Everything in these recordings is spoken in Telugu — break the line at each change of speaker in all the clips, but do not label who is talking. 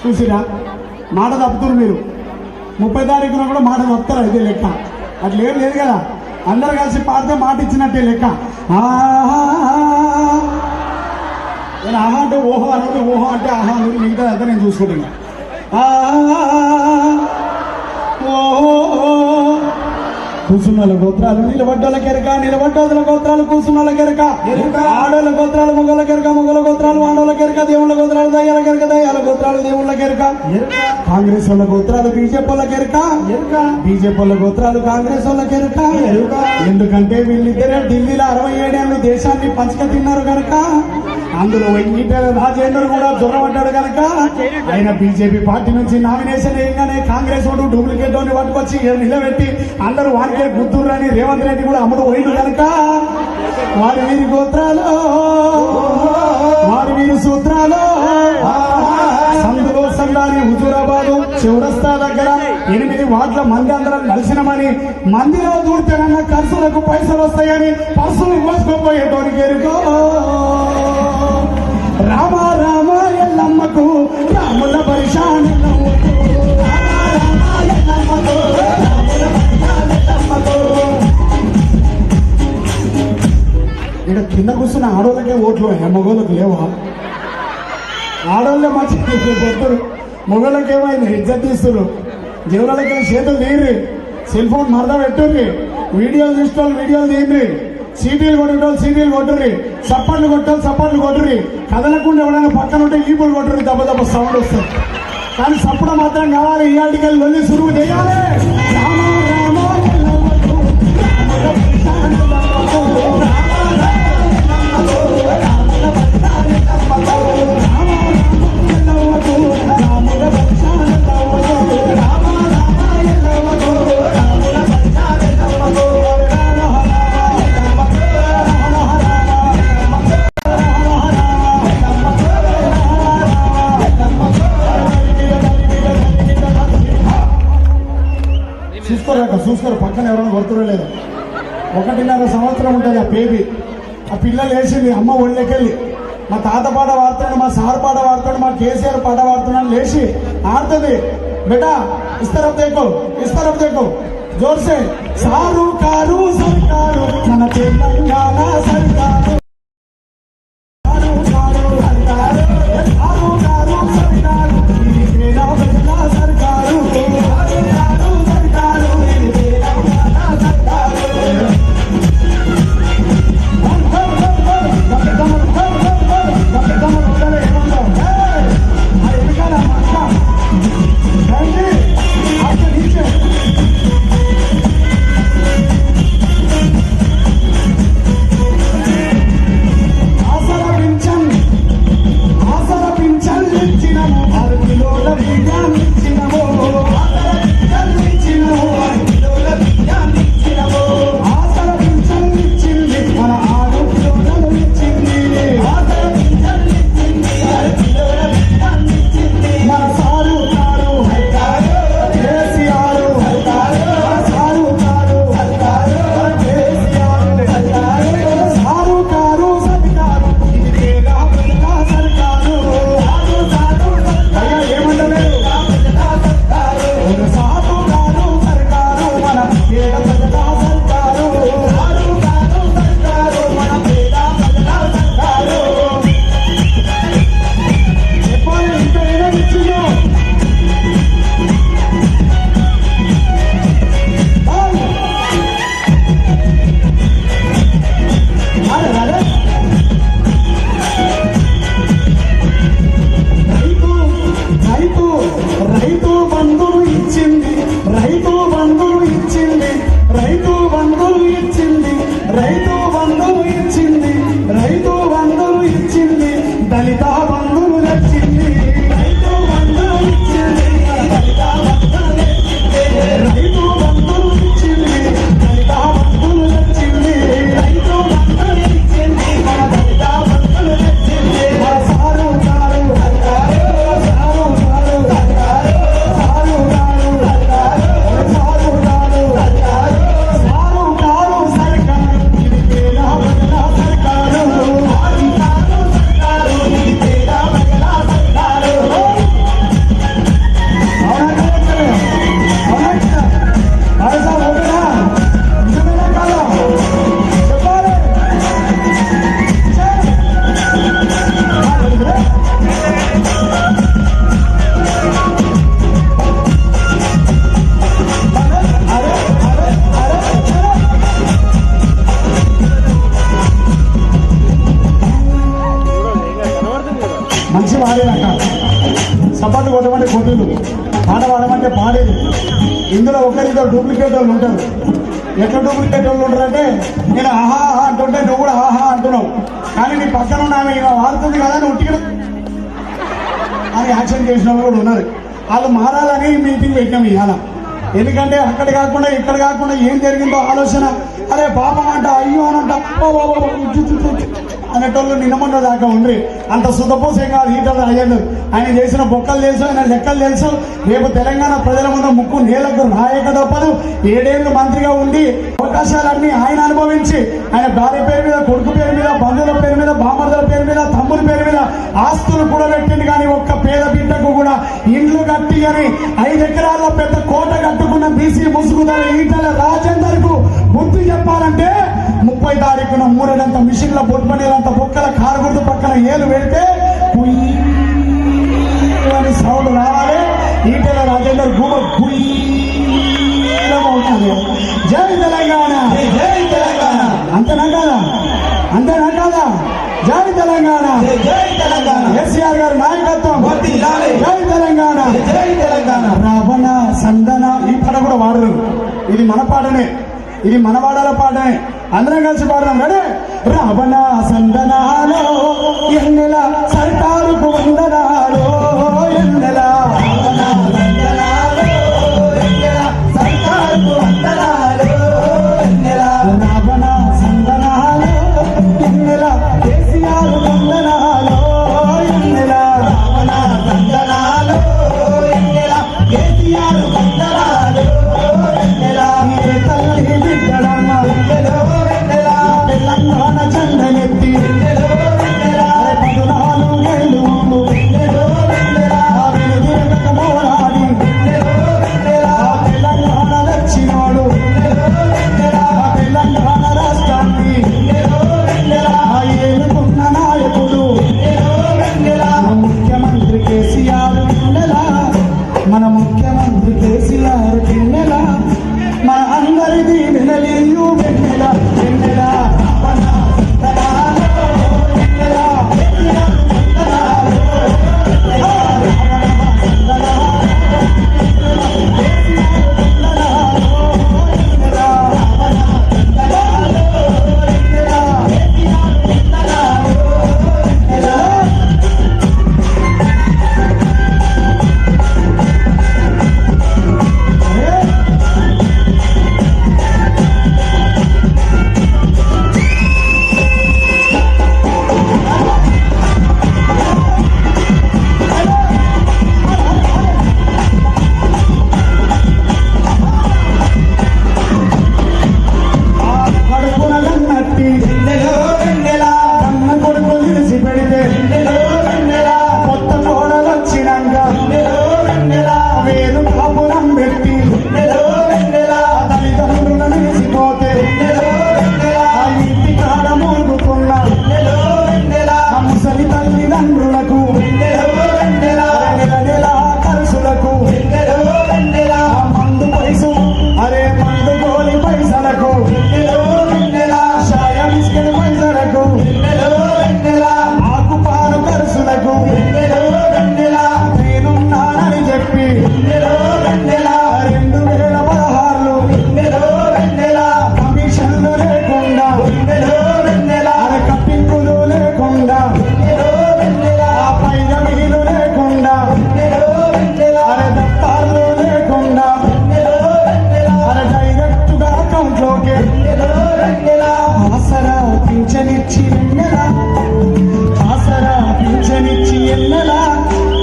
చూసిరా మాట తప్పుతున్నారు మీరు 30 తారీఖున కూడా మాట తప్పుతారు అయితే లెక్క అట్లా ఏం లేదు కదా అందరు కలిసి పాడితే మాట ఇచ్చినట్టే లెక్క నేను ఆహా అంటే ఓహో అన్నది ఓహో అంటే ఆహా అన్నది మిగతా అంతా నేను చూసుకుంటున్నా కూసున్నోళ్ళ గోత్రాలు నిలబడ్డోళ్ళ కెరక నిలబడ్డోళ్ళ గోత్రాలు కూసున్నోళ్ళ కెరక ఆడోళ్ళ గోత్రాలు మొగల కెరక మొగల గోత్రాలు ఆడోళ్ళ కెరక దేవుళ్ళ గోత్రాలు దయ్యాల కెరక దయ్యాల గోత్రాలు దేవుళ్ళ కెరక కాంగ్రెస్ వాళ్ళ గోత్రాలు బీజేపీ వాళ్ళ కెరక బీజేపీ వాళ్ళ గోత్రాలు కాంగ్రెస్ వాళ్ళ కెరక ఎందుకంటే వీళ్ళిద్దరే ఢిల్లీలో 67 ఏళ్ళు దేశాన్ని పంచక తిన్నారు కనుక అందులో ఈటెల రాజేందర్ కూడా దొరబడ్డాడు కనుక ఆయన బీజేపీ పార్టీ నుంచి నామినేషన్ వేయగానే కాంగ్రెస్ వాడు డూప్లికేట్ అని పట్టుకొచ్చి నిలబెట్టి అందరూ వారికే గుర్తురు అని రేవంత్ రెడ్డి కూడా అమ్ముడు పోయిండు కనుక వారి వీరి గోత్రాలు వారి వీరి సూత్రాలు సందులో సందాని హుజూరాబాదు చౌరస్తా దగ్గర 8 వార్డుల మంది అందరం కలిసినమని మందిలో దూరితేనన్న ఖర్చులకు పైసలు వస్తాయని పర్సులు మోసుకోపోయేటోనికి ఎరుకో రామ రామ ఎల్లమ్మకు రాముల పరిశాని ఇక్కడ కింద కూర్చున్న ఆడోళ్ళకే ఓట్లు మగోళ్ళకి లేవా ఆడోళ్ళే మంచి పెడతారు మొగోళ్ళకి ఏమైంది ఇజ్జత్ తీస్తారు దేవుళ్ళకి చేతులు తీయరు సెల్ ఫోన్ మరద పెట్టుర్రి వీడియోలు చూసుకోవాలి వీడియోలు తీయండి సీటీలు కొట్టేటోళ్ళు సీటీలు కొట్టుర్రి చప్పట్లు కొట్టాలి చప్పట్లు కొట్టుర్రి కదలకుండా ఎవరైనా పక్కన ఉంటే ఈపులు కొట్టుర్రి దెబ్బ దెబ్బ సౌండ్ వస్తుంది కానీ చప్పుడు మాత్రం కావాలి ఇయాటికి వెళ్ళి వెళ్ళి సురువు చేయాలి చూసుకోరు పక్కన ఎవరైనా కొడుతురో లేదు 1.5 సంవత్సరం ఉంటుంది ఆ బేబీ ఆ పిల్లలు వేసింది అమ్మ ఒళ్ళకెళ్ళి మా తాత పాట వాడుతున్నాడు మా సార్ పాట వాడుతున్నాడు మా కేసీఆర్ పాట వాడుతున్నాడు లేచి ఆడుతుంది బేటా ఇస్తారప్ దేకో జోర్సే సారు కారు సర్కారు మన తెలంగాణ సర్కారు మంచి వాడేదక్క సపోర్ట్ కొట్టమంటే కొట్టులు పాట పాడమంటే పాడేది. ఇందులో ఒకరిద్దరు డూప్లికేట్ వాళ్ళు ఉంటారు. ఎట్లా డూప్లికేట్ వాళ్ళు ఉంటారంటే నేను ఆహా అంటుంటే నువ్వు కూడా ఆహా అంటున్నావు, కానీ నీ పక్కన ఉన్న ఆమె ఇలా వాడుతుంది కదా నువ్వు ఉట్టిగా అని యాక్షన్ చేసిన వాళ్ళు కూడా ఉన్నారు. వాళ్ళు మారాలని మీటింగ్ పెట్టినాం ఇవాళ. ఎందుకంటే అక్కడ కాకుండా ఇక్కడ కాకుండా ఏం జరిగిందో ఆలోచన, అరే పాపం అంట అయ్యో అనంట అనేటోళ్ళు నిన్నమన్న దాకా ఉండ్రి. అంత శుద్ధపోసేం కాదు ఈటలు అయ్యాడు. ఆయన చేసిన బొక్కలు తెలుసు, ఆయన లెక్కలు తెలుసు. రేపు తెలంగాణ ప్రజల ముందు ముక్కు నేలకు నాయక తప్పదు. 7 ఏళ్ళు మంత్రిగా ఉండి అవకాశాలన్నీ ఆయన అనుభవించి ఆయన భార్య పేరు మీద, కొడుకు పేరు మీద, బంధువుల పేరు మీద, బామర్దుల పేరు మీద, తమ్ముల పేరు మీద ఆస్తులు కూడా పెట్టింది. కానీ ఒక్క పేద బిడ్డకు కూడా ఇండ్లు కట్టి అని 5 ఎకరాల పెద్ద కోట కట్టుకున్న బీసీ ముసుగుదారు ఈటల రాజేందర్ కు బుద్ధి చెప్పాలంటే 30 తారీఖున 3 మిషన్ల బొట్మనీలంత బొక్కల కారు గుర్తు పక్కన ఏలు పెడితే అని సౌండ్ రావాలి. ఈటల రాజేందర్ గూడ అవుతుంది. జై తెలంగాణ, జై తెలంగాణ. అంతేనా కాదా? అంతేనా కాదా? జై తెలంగాణ, జై తెలంగాణ. కేసీఆర్ గారి నాయకత్వం, జై తెలంగాణ, జై తెలంగాణ. రావణ సందన ఈ పాట కూడా వాడరు. ఇది మన పాటనే, ఇది మన వాడాల పాటనే. అందరం కలిసి పాడదాం. రెడీ? రావణ సందనాలో ఎన్నెల సర్కారుకు వందనాలో, ఎన్నెల సర్కారుకు వందనాలో, రావణ సందనాలో ఎన్నెల కేసీఆర్ వందనాలో, ఎన్నెల రావణ సందనాలో ఎన్నెల కేసీఆర్ వందనాలో, ఎన్నెల తల్లి బిడ్డడమ్మ తెలంగాణ చందనెత్తి 14 ఏళ్ళు మోరాడి తెలంగాణ వచ్చినాడు. తెలంగాణ రాష్ట్రాన్ని ఏలుకున్న నాయకుడు ముఖ్యమంత్రి కేసీఆర్ నెలా, మన ముఖ్యమంత్రి కేసీఆర్ నెలా, మన అందరిది వెనలీయు వెన్నెల వెన్నెల.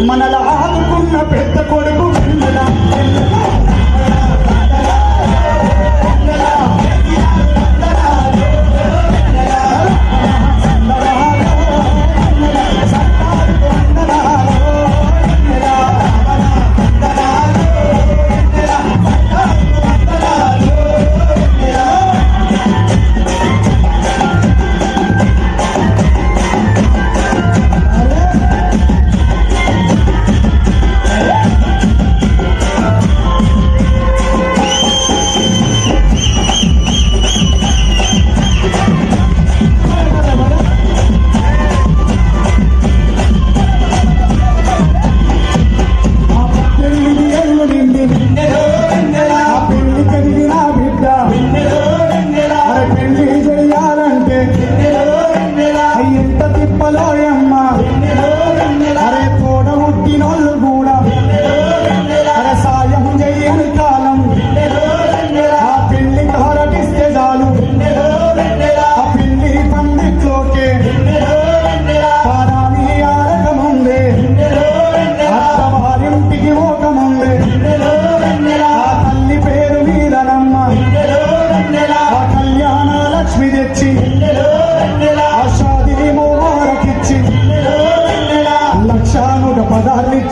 మనల ఆదుకున్న పెద్ద కొడుకు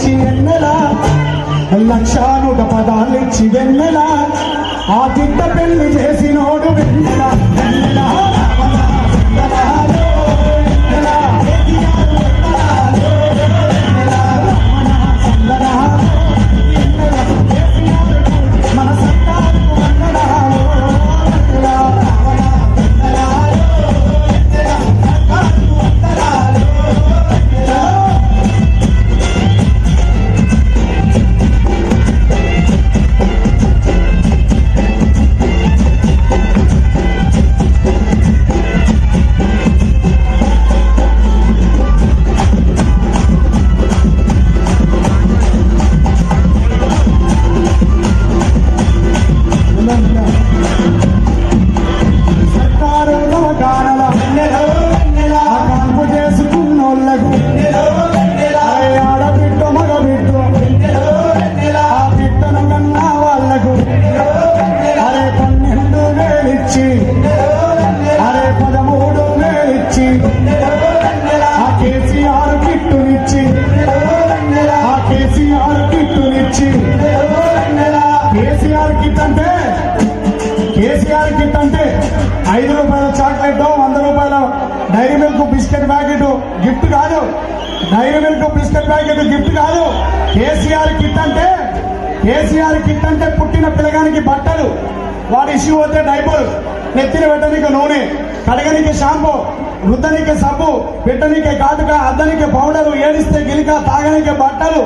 పదాలిచ్చి వెన్నెల, 1,100 ఇచ్చి వెన్నెల, ఆ బిడ్డ పెళ్లి చేసినోడు వెన్నెల వెన్నెల. మన సర్కారుకు వందనాలు. సర్కారు నవగానల ఆ కాన్పు చేసుకున్నోళ్ళకు ఆడబిడ్డ మగబిడ్డ ఆ బిడ్డను కన్నా వాళ్లకు అరే 12,000 ఇచ్చి అరే 13,000 ఇచ్చి ఆ కేసీఆర్ కిట్టునిచ్చి ఆ కేసీఆర్ కిట్టునిచ్చి కేసీఆర్ కిట్ అంటే కేసీఆర్ కిట్ అంటే 5 రూపాయల చాక్లెట్, 100 రూపాయల Dairy Milk biscuit packet gift కాదు. Dairy Milk biscuit packet gift కాదు. కేసీఆర్ కిట్ అంటే పుట్టిన పిల్లగానికి బట్టలు, వాడి ఇష్యూ పోతే డైపర్, నెత్తిన పెట్టడానికి నూనె, కడగనికి షాంపూ, రుద్దనికి సబ్బు, పెట్టనికి కాటుక, అద్దనికి పౌడరు, ఏడిస్తే గిలిక, తాగనికి బట్టలు,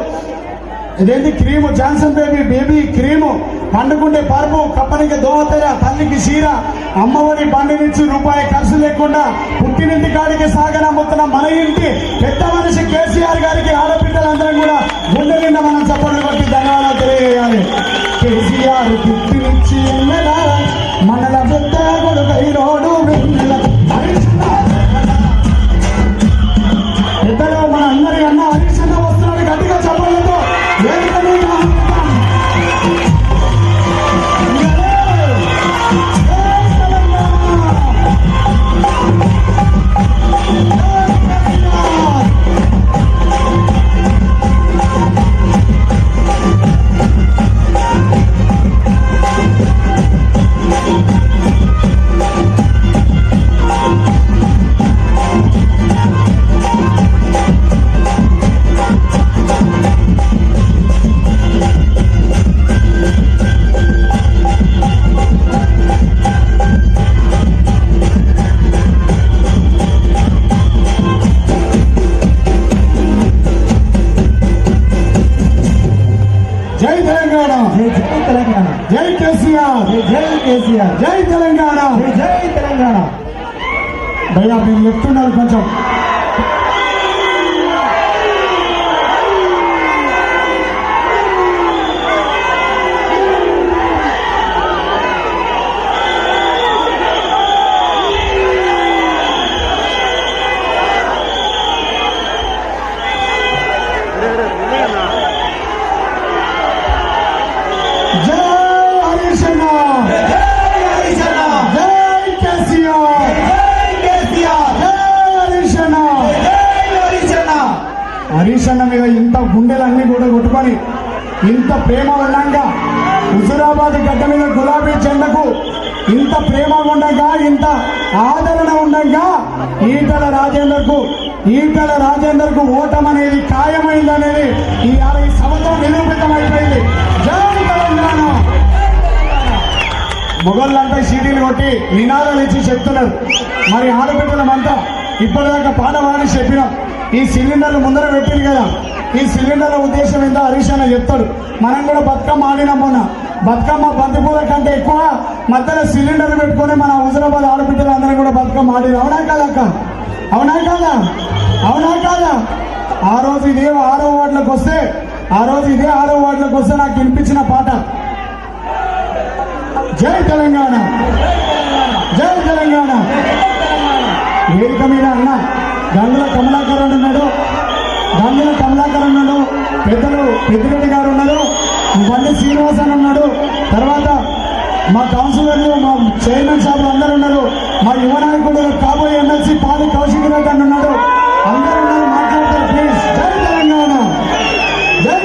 ఇదేంటి క్రీము, జాన్సన్ బేబీ క్రీము, పండుకుంటే పరుపు, కప్పనికి దోవతెర, తల్లికి చీర, అమ్మఒడి బండి నుంచి రూపాయి ఖర్చు లేకుండా పుట్టినింటి కాడికి సాగనమ్ముతున్న మన ఇంటి పెద్ద మనిషి కేసీఆర్ గారికి ఆడపిల్లలందరం కూడా గుండె నిండా మనం చప్పట్లు కొట్టి ధన్యవాదాలు తెలియజేయాలి. కేసీఆర్ కిట్టినిచ్చి ఎన్నెల, మనల పెద్ద కొడుకైనోడు వెన్నెల. పెద్దలు మన అందరి అన్న హరీష్ అన్న వస్తున్నాడు, గట్టిగా చప్పట్లతో జై కేసీఆర్, జై కేసీఆర్, జై తెలంగాణ, జై తెలంగాణ. భయ్యా మీరు చెప్తున్నారు కొంచెం. హరీష్ అన్న మీద ఇంత గుండెలన్నీ కూడా కొట్టుకొని ఇంత ప్రేమ ఉండగా, హుజూరాబాద్ గడ్డ మీద గులాబీ జెండకు ఇంత ప్రేమ ఉండగా, ఇంత ఆదరణ ఉండగా ఈటల రాజేందర్ కు ఓటమనేది ఖాయమైందనేది ఈ 60 సంవత్సరం నిరూపితమైపోయింది. జై తెలంగాణ. మొగళ్ళంతా సీటీలు కొట్టి నినాదాలు ఇచ్చి చెప్తున్నారు. మరి ఆడబిడ్డలమంతా ఇప్పటిదాకా పాట పాడి చెప్పినాం. ఈ సిలిండర్లు ముందర పెట్టింది కదా, ఈ సిలిండర్ల ఉద్దేశం ఏంటో హరీష్ అన్న చెప్తాడు. మనం కూడా బతుకమ్మ ఆడినాం మొన్న. బతుకమ్మ బంతిపూల కంటే ఎక్కువ మధ్యలో సిలిండర్ పెట్టుకుని మన హుజూరాబాద్ ఆడబిడ్డలు అందరం కూడా బతుకమ్మ ఆడినాం. అవునా కాదా అక్క? అవునా కాదా? అవునా కాదా? ఆ రోజు ఇదే 6వ వార్డులకు వస్తే నాకు వినిపించిన పాట జై తెలంగాణ, జై తెలంగాణ. వేదిక మీద అన్న గంగుల కమలాకర్ ఉన్నాడు, పెద్దలు పెద్దిరెడ్డి గారు ఉన్నారు, బండి శ్రీనివాస్ అని ఉన్నాడు, తర్వాత మా కౌన్సిలర్లు, మా చైర్మన్ సార్లు అందరూ ఉన్నారు, మా యువ నాయకుడు కాబోయే ఎమ్మెల్సీ పాలి కౌశిక్ రెడ్డి అని ఉన్నాడు. అందరూ ఉన్నారు, మాట్లాడతారు ప్లీజ్. జై తెలంగాణ, జై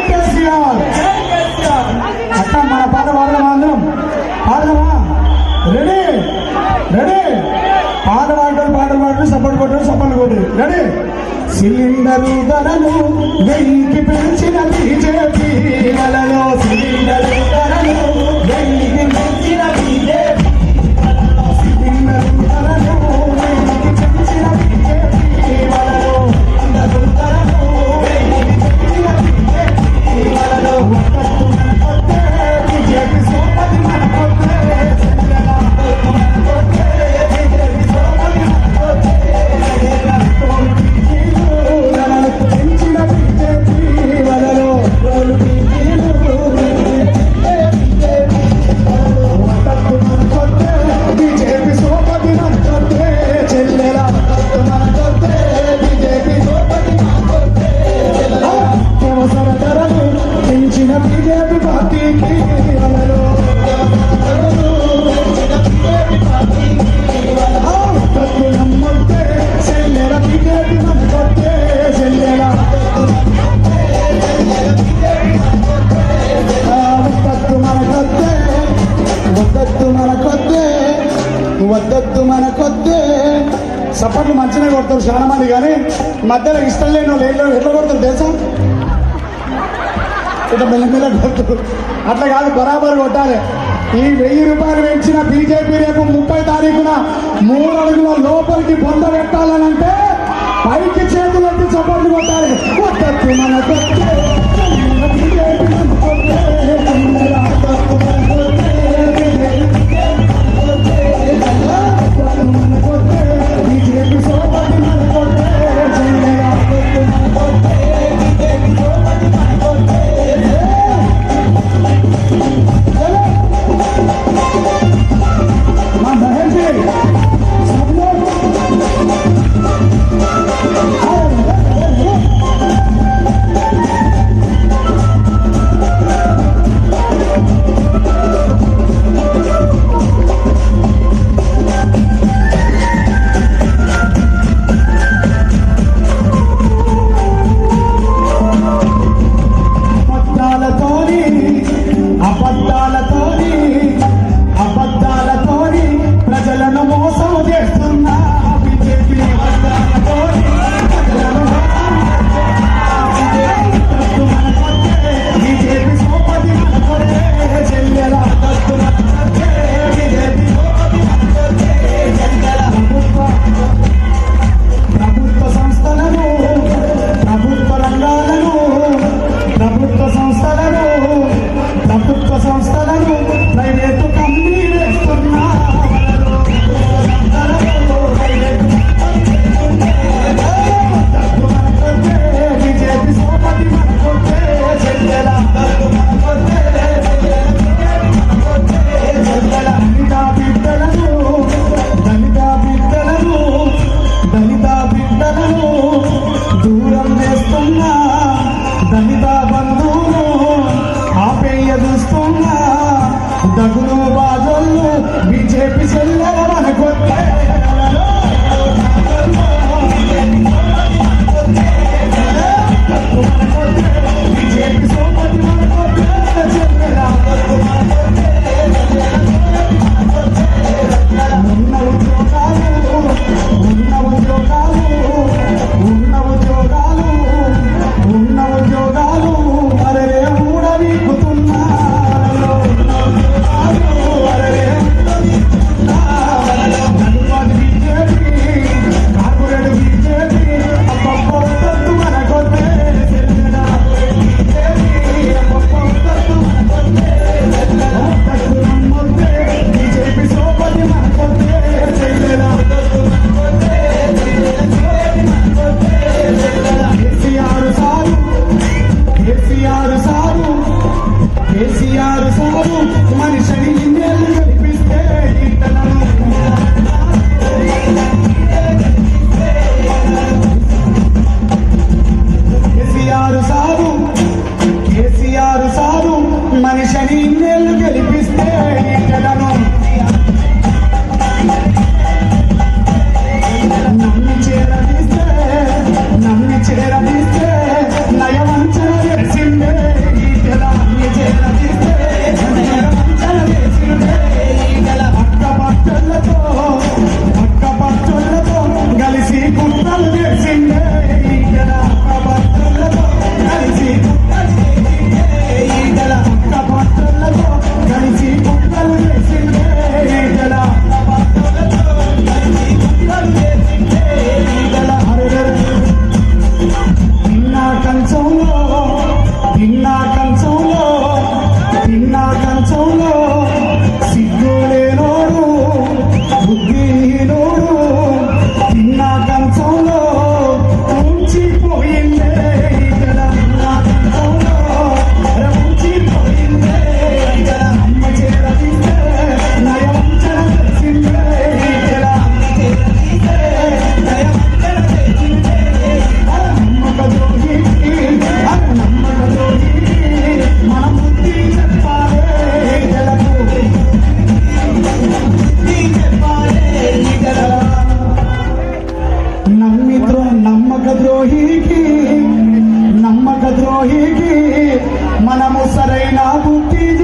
రెడీ. సిలిండరు ధరలు 1000కి పెంచిన బీజేపీ వలలో, సిలిండరు ధరలు 1000కి పెంచిన బీజేపీ, సిలిండరు ధరలు 1000కి పెంచిన బీజేపీ వలలో, సిలిండరు ధరలు 1000కి పెంచిన బీజేపీ వలలో, ఒక్కట్టు మనకొద్దే బీజేపీ సోపతి మనకొద్దే, మనకొద్దే బీజేపీ సోపతి మనకొద్దే, పెంచిన బీజేపీ వలలో, ఒక్కట్టు మనకొద్దే బీజేపీ సోపతి మనకొద్దే, చెల్లెల ఒక్కట్టు మనకొద్దే బీజేపీ సోపతి మనకొద్దే, వ్యవసాయ ధరలు పెంచిన బీజేపీ పార్టీకి వలలో, ఒక్కట్టు నమ్మొద్దే చెల్లెల బీజేపీ మనకొద్దే, చెల్లెల వద్దొద్దు మనకొద్దే, వద్దొద్దు మనకొద్దే, వద్దొద్దు మనకొద్దే. సపోర్ట్లు మంచిగా కొడతారు చాలా మంది, కానీ మధ్యలో ఇష్టం లేని వాళ్ళు ఎట్లా కొడతారు తెలుసా? ఇట్లా మెల్లమెల్ల కొడతారు. అట్లా కాదు, బరాబర్ కొట్టాలి. ఈ 1000 రూపాయలు పెంచిన బీజేపీ రేపు 30 తారీఖున 3 అడుగుల లోపలికి బొంద పెట్టాలనంటే పైకి చేతులెత్తి సపోర్ట్లు కొట్టాలి. వద్దొద్దు మనకొద్దే, బీజేపీ మనకొద్దే, వద్దొద్దు మనకొద్దే, బీజేపీ సోపతి మనకొద్దే, వద్దొద్దు మనకొద్దే, బీజేపీ సోపతి మనకొద్దే. మా మహేష్ सब लोग అబద్ధాలతోని ప్రజలను మోసం చేస్తున్నా బీజేపీ, బీజేపీ సోపతి మనకొద్దే, చెల్లెల బీజేపీ సోపతి మనకొద్దే, చెల్లెల ప్రభుత్వ సంస్థలను, ప్రభుత్వ రంగాలను, ప్రభుత్వ సంస్థలను, ప్రభుత్వ సంస్థలను ప్రైవేటు కంపెనీ వేస్తున్నా బీజేపీ సోపతి మనకొద్దే, చెల్లెల దళిత బిడ్డలను, దళిత బిడ్డలను, దళిత బిడ్డలను దూరం చేస్తున్నా, దళిత బంధువులు ఆపేయ చూస్తున్నా, దగులు బాధలు బీజేపీ చెల్లెల మనకొద్దే, బీజేపీ సోపతి మనకొద్దే, చెల్లెల ఉన్న ఉద్యోగాలు, ఉన్న ఉద్యోగాలు, ఉన్న ఉద్యోగాలు, ఉన్న ఉద్యోగాలు మరే ఊడవీకుతున్నారు, ఉన్న ఉద్యోగాలు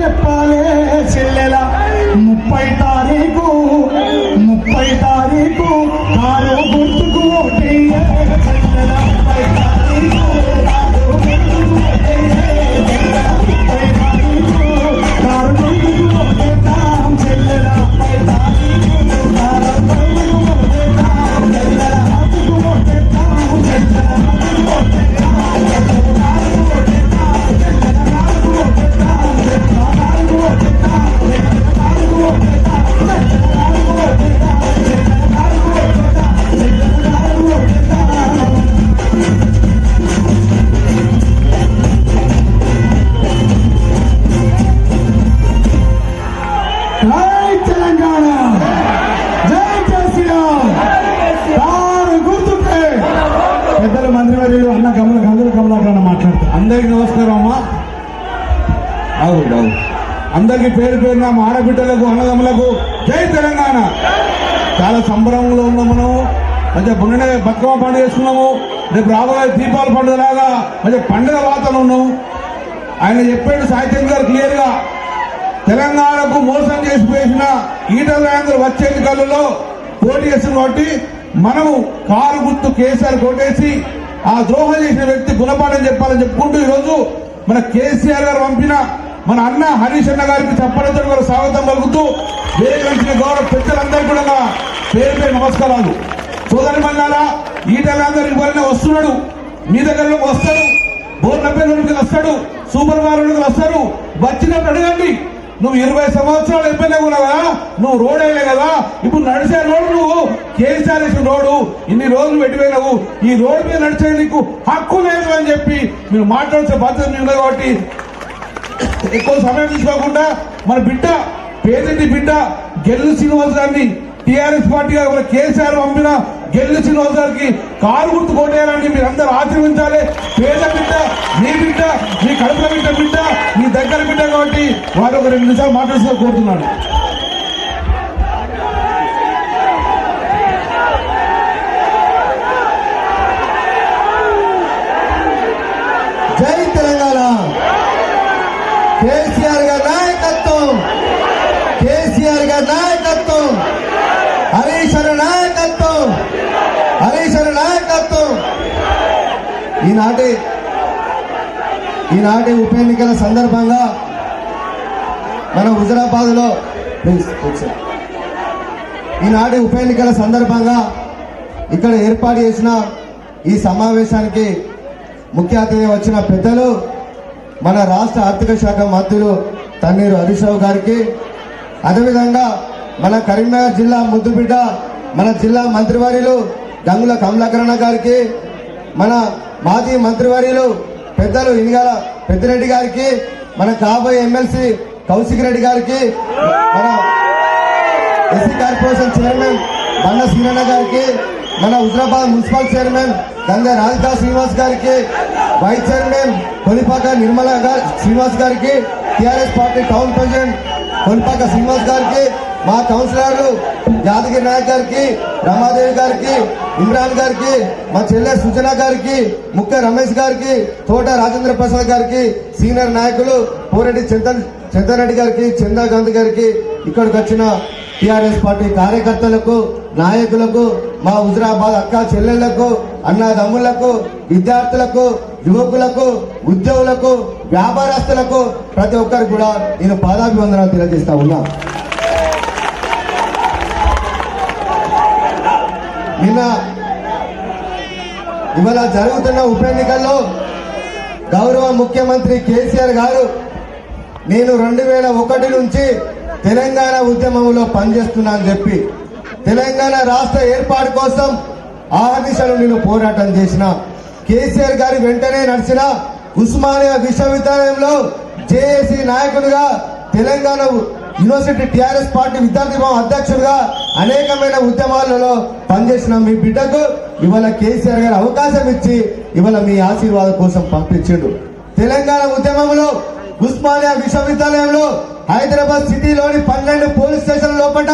చెప్పాలే చెల్లెల 30 తారీఖు కారు గుర్తుకు ఓటేయ చెల్లెల 30 తారీఖు కారు గుర్తుకు ఓటేయ చెల్లెల 30 తారీఖు కారు గుర్తుకు ఓటేద్దాం చెల్లెల 30 తారీఖు కారు గుర్తుకు ఓటేద్దాం చెల్లెల గుర్తుకు ఓటేద్దాం చెల్లెల గుర్తుకు జై తెలంగాణ, జై కేసీఆర్, కారు గుర్తుకే. పెద్దలు మంత్రివర్యులు అన్న గంగుల కమలాకరణ మాట్లాడతారు.
అందరికి నమస్కారం అమ్మా. అవును అందరికి పేరు పేరున మా ఆడబిడ్డలకు అన్నదమ్ములకు జై తెలంగాణ. చాలా సంబరంలో ఉన్నాం మనం. మంచిగా మొన్ననే బతుకమ్మ పండుగ చేసుకున్నాము. రేపు రాబోయే దీపావళి పండుగ లాగా మంచిగా పండుగ వాతావరణం ఉన్నాం. ఆయన చెప్పాడు సాహిత్యం గారు క్లియర్ గా, తెలంగాణకు మోసం చేసి వేసిన ఈటల రాజేందర్ వచ్చే ఎన్నికలలో పోటీ చేస్తుంది కాబట్టి మనము కారు గుర్తు కేసీఆర్ కొట్టేసి ఆ ద్రోహం చేసిన వ్యక్తి గుణపాఠం చెప్పాలని చెప్పుకుంటూ ఈరోజు మన కేసీఆర్ గారు పంపిన మన అన్న హరీష్ అన్న గారికి చెప్పడంతో వారు స్వాగతం పలుకుతూ వేగంచిన గౌరవ పెద్దలందరికీ కూడా పేరు పేరు నమస్కారాలు. సోదరి మన్నారా, ఈటల రాజేందర్ ఇవ్వాలనే వస్తున్నాడు, మీ దగ్గరలోకి వస్తాడు, బోర్ 70 వస్తాడు, సూపర్ మార్కెట్కి వస్తాడు. వచ్చినప్పుడు అడగండి, నువ్వు 20 సంవత్సరాలు ఎమ్మెల్యే కూడా కదా, నువ్వు రోడ్ అయ్యే కదా, ఇప్పుడు నడిచే రోడ్డు నువ్వు కేసీఆర్ వేసిన రోడ్డు, ఇన్ని రోజులు పెట్టిపోయినావు, ఈ రోడ్డు మీద నడిచే నీకు హక్కు లేదు అని చెప్పి మీరు మాట్లాడే బాధ్యత ఉంది. కాబట్టి ఎక్కువ సమయం తీసుకోకుండా మన బిడ్డ పేదటి బిడ్డ గెల్లు శ్రీనివాస్ గారిని టీఆర్ఎస్ పార్టీగా మన కేసీఆర్ పంపిన గెల్లు శ్రీనివాస్ గారికి కారు గుర్తు కొట్టేయాలని మీరు అందరూ ఆచరించాలి. పేద బిడ్డ, మీ బిడ్డ, మీ కడుపుల బిడ్డ, మీ దగ్గర బిడ్డ కాబట్టి వారు ఒక 2 నిమిషాలు మాట్లాడుతూ కోరుతున్నాను.
జై తెలంగాణ, కేసీఆర్ గారి నాయకత్వం, కేసీఆర్ గారి నాయకత్వం, హరీష్ అన్న నాయకత్వం, హరీష్ అన్న నాయకత్వం. ఈనాటి ఉప ఎన్నికల సందర్భంగా మన హుజరాబాద్ లో ఈనాటి ఉప ఎన్నికల సందర్భంగా ఇక్కడ ఏర్పాటు చేసిన ఈ సమావేశానికి ముఖ్య అతిథి వచ్చిన పెద్దలు మన రాష్ట్ర ఆర్థిక శాఖ మంత్రులు తన్నీరు హరీష్ రావు గారికి, అదేవిధంగా మన కరీంనగర్ జిల్లా ముద్దుబిడ్డ మన జిల్లా మంత్రివర్యులు గంగుల కమలాకరణ గారికి, మన మాజీ మంత్రివర్యులు పెద్దలు ఇనిగాల పెద్దిరెడ్డి గారికి, మన కాబోయే ఎమ్మెల్సీ కౌశిక్ రెడ్డి గారికి, మన ఎస్సీ కార్పొరేషన్ చైర్మన్ బండ సీనన్న గారికి, మన హుజరాబాద్ మున్సిపల్ చైర్మన్ గంగా రాధికా శ్రీనివాస్ గారికి, వైస్ చైర్మన్ కొలిపాక నిర్మల శ్రీనివాస్ గారికి, TRS party town president Kolipaka Srinivas గారికి, మా కౌన్సిలర్లు యాదగిరి నాయక్ గారికి, రమాదేవి గారికి, ఇమ్రాన్ గారికి, మా చెల్లె సుజన గారికి, ముఖ్య రమేష్ గారికి, తోట రాజేంద్ర ప్రసాద్ గారికి, సీనియర్ నాయకులు పోరెడ్డి చంద్రారెడ్డి గారికి, చందా గాంధీ గారికి, ఇక్కడికి వచ్చిన టీఆర్ఎస్ పార్టీ కార్యకర్తలకు, నాయకులకు, మా హుజరాబాద్ అక్క చెల్లెళ్లకు, అన్నదమ్ములకు, విద్యార్థులకు, యువకులకు, ఉద్యోగులకు, వ్యాపారస్తులకు ప్రతి ఒక్కరికి కూడా నేను పాదాభివందనాలు తెలియజేస్తా ఉన్నా. ఇవాళ జరుగుతున్న ఉప ఎన్నికల్లో గౌరవ ముఖ్యమంత్రి కేసీఆర్ గారు, నేను 2001 నుంచి తెలంగాణ ఉద్యమంలో పనిచేస్తున్నా అని చెప్పి తెలంగాణ రాష్ట్ర ఏర్పాటు కోసం ఆహర్నిశలు నేను పోరాటం చేసిన కేసీఆర్ గారి వెంటనే నడిచిన ఉస్మానియా విశ్వవిద్యాలయంలో జేఏసీ నాయకులుగా, తెలంగాణ యూనివర్సిటీ టీఆర్ఎస్ పార్టీ విద్యార్థి భవన్ అధ్యక్షుడిగా అనేకమైన ఉద్యమాలలో పనిచేసిన మీ బిడ్డకు ఇవాళ కేసీఆర్ గారు అవకాశం ఇచ్చి ఇవాళ మీ ఆశీర్వాదం కోసం పంపించిండు. తెలంగాణ ఉద్యమంలో ఉస్మానియా విశ్వవిద్యాలయంలో హైదరాబాద్ సిటీలోని 12 పోలీస్ స్టేషన్ల లోపల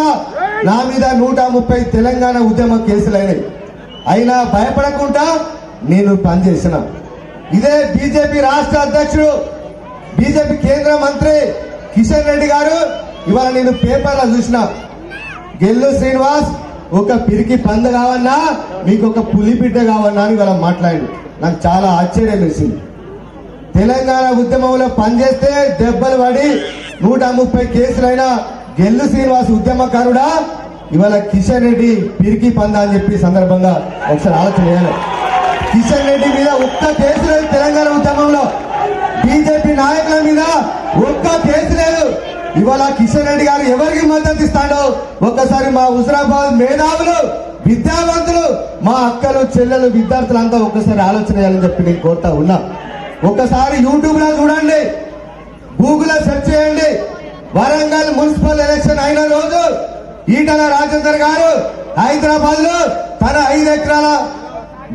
నా మీద 130 తెలంగాణ ఉద్యమ కేసులైనాయి. అయినా భయపడకుండా నేను పనిచేసిన ఇదే బీజేపీ రాష్ట్ర అధ్యక్షుడు, బీజేపీ కేంద్ర మంత్రి
కిషన్ రెడ్డి గారు ఇవాళ నేను పేపర్లో చూసిన గెల్లు శ్రీనివాస్ ఒక పిరికి పంద కావన్నా మీకు ఒక పులి బిడ్డ కావన్నా అని ఇవాళ మాట్లాడు. నాకు చాలా ఆశ్చర్యం వేసింది. తెలంగాణ ఉద్యమంలో పనిచేస్తే దెబ్బలు పడి 130 కేసులైన గెల్లు శ్రీనివాస్ ఉద్యమకారుడా, ఇవాళ కిషన్ రెడ్డి పిరికి పంద అని చెప్పి సందర్భంగా ఒకసారి ఆలోచన చేయాలి. కిషన్ రెడ్డి మీద ఒక్క కేసు లేదు తెలంగాణ ఉద్యమంలో, బీజేపీ నాయకుల మీద ఒక్క కేసు లేదు. ఇవాళ కిషన్ రెడ్డి గారు ఎవరికి మద్దతు ఇస్తాడో ఒక్కసారి మా హుజరాబాద్ మేధావులు, విద్యావంతులు, మా అక్కలు, చెల్లెలు, విద్యార్థులంతా ఒక్కసారి ఆలోచన చేయాలని చెప్పి నేను కోరుతా ఉన్నా. ఒక్కసారి యూట్యూబ్ లో చూడండి, గూగుల్ లో సెర్చ్ చేయండి. వరంగల్ మున్సిపల్ ఎలక్షన్ అయిన రోజు ఈటల రాజేందర్ గారు హైదరాబాద్ లో తన 5 ఎకరాల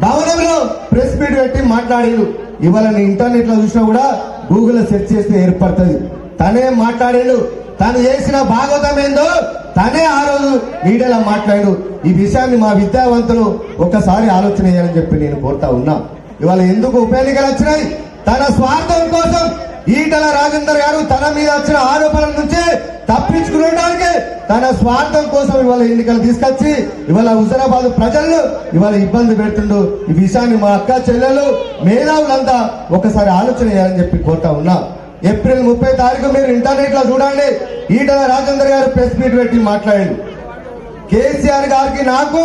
భవనంలో ప్రెస్ మీట్ పెట్టి మాట్లాడారు. ఇవాళ ఇంటర్నెట్ లో చూసినా కూడా గూగుల్ లో సెర్చ్ చేస్తే ఏర్పడుతుంది. తనే మాట్లాడాడు, తను చేసిన భాగవతం ఏందో తనే ఆ రోజు మీడియాలో మాట్లాడు. ఈ విషయాన్ని మా విద్యావంతులు ఒక్కసారి ఆలోచన చేయాలని చెప్పి నేను కోరుతా ఉన్నా. ఇవాళ ఎందుకు ఉప ఎన్నికలు వచ్చినాయి? తన స్వార్థం కోసం ఈటల రాజేందర్ గారు తన మీద వచ్చిన ఆరోపణల నుంచి తప్పించుకునేడానికి తన స్వార్థం కోసం ఇవాళ ఎన్నికలు తీసుకొచ్చి ఇవాళ హుజరాబాద్ ప్రజలను ఇవాళ ఇబ్బంది పెడుతుండు. ఈ విషయాన్ని మా అక్క చెల్లెలు మేధావులంతా ఒకసారి ఆలోచన చేయాలని చెప్పి కోరుతా ఉన్నా. ఏప్రిల్ 30 తారీఖు మీరు ఇంటర్నెట్ లో చూడండి, ఈటల రాజేందర్ గారు ప్రెస్ మీట్ పెట్టి మాట్లాడారు. కేసీఆర్ గారికి నాకు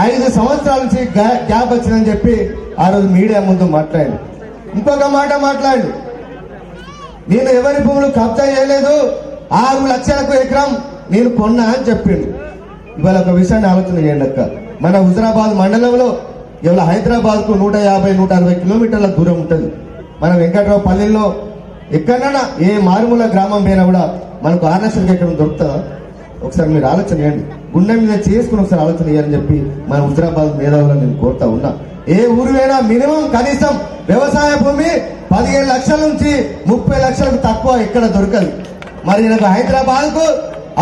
5 సంవత్సరాల నుంచి గ్యాప్ వచ్చిందని చెప్పి ఆ రోజు మీడియా ముందు మాట్లాడాడు. ఇంకొక మాట మాట్లాడు, నేను ఎవరి భూములు కబ్జా చేయలేదు, 6 లక్షలకు ఎకరం నేను కొన్నా అని చెప్పిండు. ఇవాళ ఒక విషయాన్ని ఆలోచన చేయండి అక్క, మన హుజరాబాద్ మండలంలో ఇవాళ హైదరాబాద్ కు 150-160 కిలోమీటర్ల దూరం ఉంటుంది. మన వెంకట్రావు పల్లెల్లో ఎక్కడైనా ఏ మారుమూల గ్రామం పోయినా కూడా మనకు 6 లక్షలకి ఎక్కడ దొరుకుతుందా? ఒకసారి మీరు ఆలోచన చేయండి, గుండె మీద చేసుకుని ఒకసారి ఆలోచన చేయాలని చెప్పి మన హుజరాబాద్ మేధావులను నేను కోరుతా ఉన్నా. ఏ ఊరు అయినా మినిమం కనీసం వ్యవసాయ భూమి 15 లక్షల నుంచి 30 లక్షలకు తక్కువ ఎక్కడ దొరకదు. మరి నాకు హైదరాబాద్ కు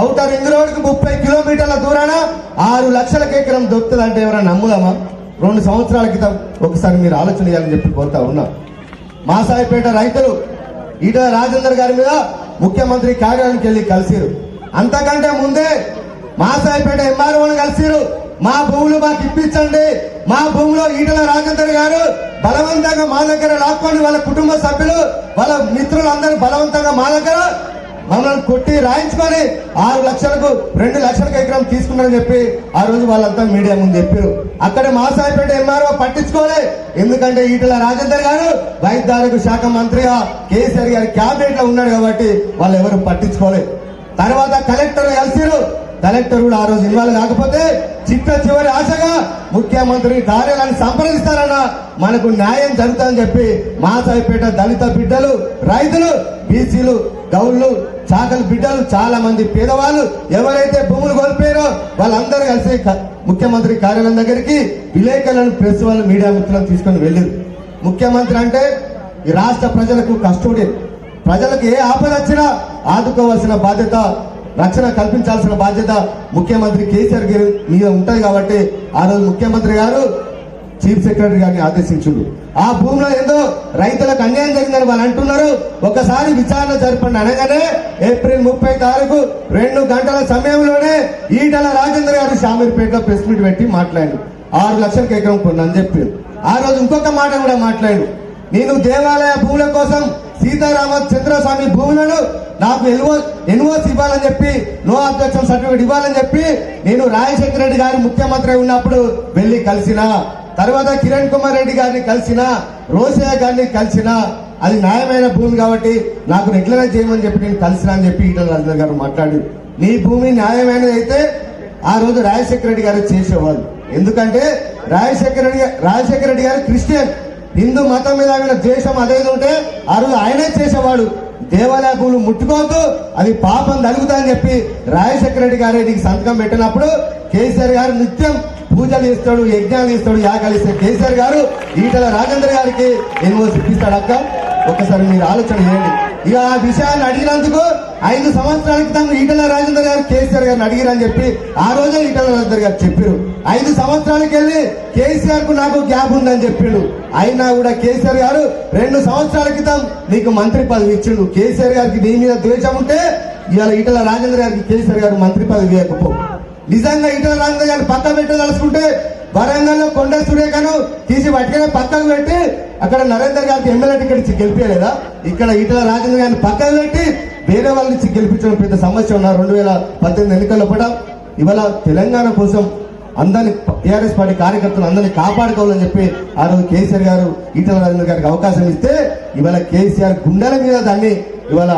ఔటర్ రింగ్ రోడ్ కు 30 కిలోమీటర్ల దూరాన 6 లక్షలకు ఎకరం దొరుకుతుంది అంటే ఎవరైనా నమ్ముదామా? 2 సంవత్సరాల క్రితం ఒకసారి మీరు ఆలోచన చేయాలని చెప్పి కోరుతా ఉన్నా. మాసాయిపేట రైతులు ఈటల రాజేందర్ గారి మీద ముఖ్యమంత్రి కార్యాలయానికి వెళ్లి కలిసిరు. అంతకంటే ముందే మాసాయిపేట ఎంఆర్ఓను కలిసిరు. మా భూములు మాకు ఇప్పించండి, మా భూమిలో ఈటల రాజేందర్ గారు బలవంతంగా మా దగ్గర లాక్కొని వాళ్ళ కుటుంబ సభ్యులు వాళ్ళ మిత్రులందరూ బలవంతంగా మా దగ్గర మమ్మల్ని కొట్టి రాయించుకొని 6 లక్షలకు 2 లక్షలకు ఎకరం తీసుకున్నారని చెప్పి ఆ రోజు వాళ్ళంతా మీడియా ముందు చెప్పారు. అక్కడ మాసాయిపేట ఎంఆర్ఓ పట్టించుకోలే, ఎందుకంటే ఈటల రాజేందర్ గారు వైద్యారోగ్య శాఖ మంత్రిగా కేసీఆర్ గారి క్యాబినెట్ లో ఉన్నాడు కాబట్టి వాళ్ళు ఎవరు పట్టించుకోలేదు. తర్వాత కలెక్టర్ కలిసిరు, కలెక్టర్ కూడా ఆ రోజు ఇన్వాల్వ్ కాకపోతే చిట్ట చివరి ఆశగా ముఖ్యమంత్రి కార్యాలయాన్ని సంప్రదిస్తారన్న మనకు న్యాయం జరుగుతుందని చెప్పి మాసాయిపేట దళిత బిడ్డలు, రైతులు, బీసీలు, గౌళ్ళు, చాకలి బిడ్డలు, చాలా మంది పేదవాళ్ళు ఎవరైతే భూములు కోల్పోయారో వాళ్ళందరూ కలిసి ముఖ్యమంత్రి కార్యాలయం దగ్గరికి విలేకరులను, ప్రెస్ వాళ్ళు, మీడియా మిత్రులను తీసుకొని వెళ్ళారు. ముఖ్యమంత్రి అంటే ఈ రాష్ట్ర ప్రజలకు కస్టోడియన్, ప్రజలకు ఏ ఆపద వచ్చినా ఆదుకోవాల్సిన బాధ్యత, రక్షణ కల్పించాల్సిన బాధ్యత ముఖ్యమంత్రి కేసీఆర్ గారి మీద ఉంటది. కాబట్టి ఆ రోజు ముఖ్యమంత్రి గారు చీఫ్ సెక్రటరీ గారిని ఆదేశించుడు. ఆ భూమిలో ఏదో రైతులకు అన్యాయం జరిగిందని వాళ్ళు అంటున్నారు, ఒకసారి విచారణ జరపండి అనగానే ఏప్రిల్ 30 తారీఖు 2 గంటల సమయంలోనే ఈటల రాజేందర్ గారు షామీర్పేటలో ప్రెస్ మీట్ పెట్టి మాట్లాడు. 6 లక్షలకు ఎకరం కొన్నా చెప్పారు. ఆ రోజు ఇంకొక మాట కూడా మాట్లాడు, నేను దేవాలయ భూముల కోసం సీతారామచంద్రస్వామి భూములను నాకు ఎన్ఓసి ఇవ్వాలని చెప్పి, నో అబ్జెక్షన్ సర్టిఫికేట్ ఇవ్వాలని చెప్పి నేను రాజశేఖర రెడ్డి గారు ముఖ్యమంత్రి ఉన్నప్పుడు వెళ్లి కలిసిన, తర్వాత కిరణ్ కుమార్ రెడ్డి గారిని కలిసిన, రోసయ్య గారిని కలిసిన, అది న్యాయమైన భూమి కాబట్టి నాకు రెగ్యులరైజ్ చేయమని చెప్పి నేను కలిసిన అని చెప్పి ఈటల రాజేందర్ గారు మాట్లాడి, నీ భూమి న్యాయమైనది అయితే ఆ రోజు రాజశేఖర రెడ్డి గారు చేసేవాళ్ళు. ఎందుకంటే రాజశేఖర రెడ్డి గారు క్రిస్టియన్, హిందూ మతం మీద ఆయన ద్వేషం అదేది ఉంటే ఆ రోజు ఆయనే చేసేవాడు. దేవాలయ భూములు ముట్టుకోవద్దు, అది పాపం తగులుతాయని చెప్పి రాజశేఖర రెడ్డి గారు నీకు సంతకం పెట్టినప్పుడు కేసీఆర్ గారు నిత్యం పూజలు ఇస్తాడు, యజ్ఞాలు ఇస్తాడు, యాగాలు ఇస్తాడు. కేసీఆర్ గారు ఈటల రాజేందర్ గారికి ఎన్ఓసి ఇప్పిస్తాడు. అక్క ఒకసారి మీరు ఆలోచన చేయండి. ఇక ఆ విషయాన్ని అడిగినందుకు 5 సంవత్సరాల క్రితం ఈటల రాజేందర్ గారు కేసీఆర్ గారిని అడిగిరని చెప్పి ఆ రోజే ఈటల రాజేందర్ గారు చెప్పారు. 5 సంవత్సరాలకి వెళ్ళి కేసీఆర్ కు నాకు గ్యాప్ ఉందని చెప్పిండు. అయినా కూడా కేసీఆర్ గారు 2 సంవత్సరాల క్రితం నీకు మంత్రి పదవి ఇచ్చిండు. కేసీఆర్ గారికి నీ మీద ద్వేషం ఉంటే ఇవాళ ఈటల రాజేందర్ గారికి కేసీఆర్ గారు మంత్రి పదవి ఇవ్వకపో. నిజంగా ఈటల రాజేందర్ గారిని పక్క పెట్టదలుచుకుంటే వరంగల్లో కొండ సురేఖను తీసి పట్టుకునే పక్కకు పెట్టి అక్కడ నరేందర్ గారికి ఎమ్మెల్యే టికెట్ ఇచ్చి గెలిపేయలేదా? ఇక్కడ ఈటల రాజేందర్ గారిని పక్కకు పెట్టి వేరే వాళ్ళ నుంచి గెలిపించడం పెద్ద సమస్య ఉన్నారు. 2018 ఎన్నికల్లో కూడా ఇవాళ తెలంగాణ కోసం అందరినీ టీఆర్ఎస్ పార్టీ కార్యకర్తలు అందరినీ కాపాడుకోవాలని చెప్పి ఆ రోజు కేసీఆర్ గారు ఈటల రాజేందర్ గారికి అవకాశం ఇస్తే ఇవాళ కేసీఆర్ గుండెల మీద దాన్ని ఇవాళ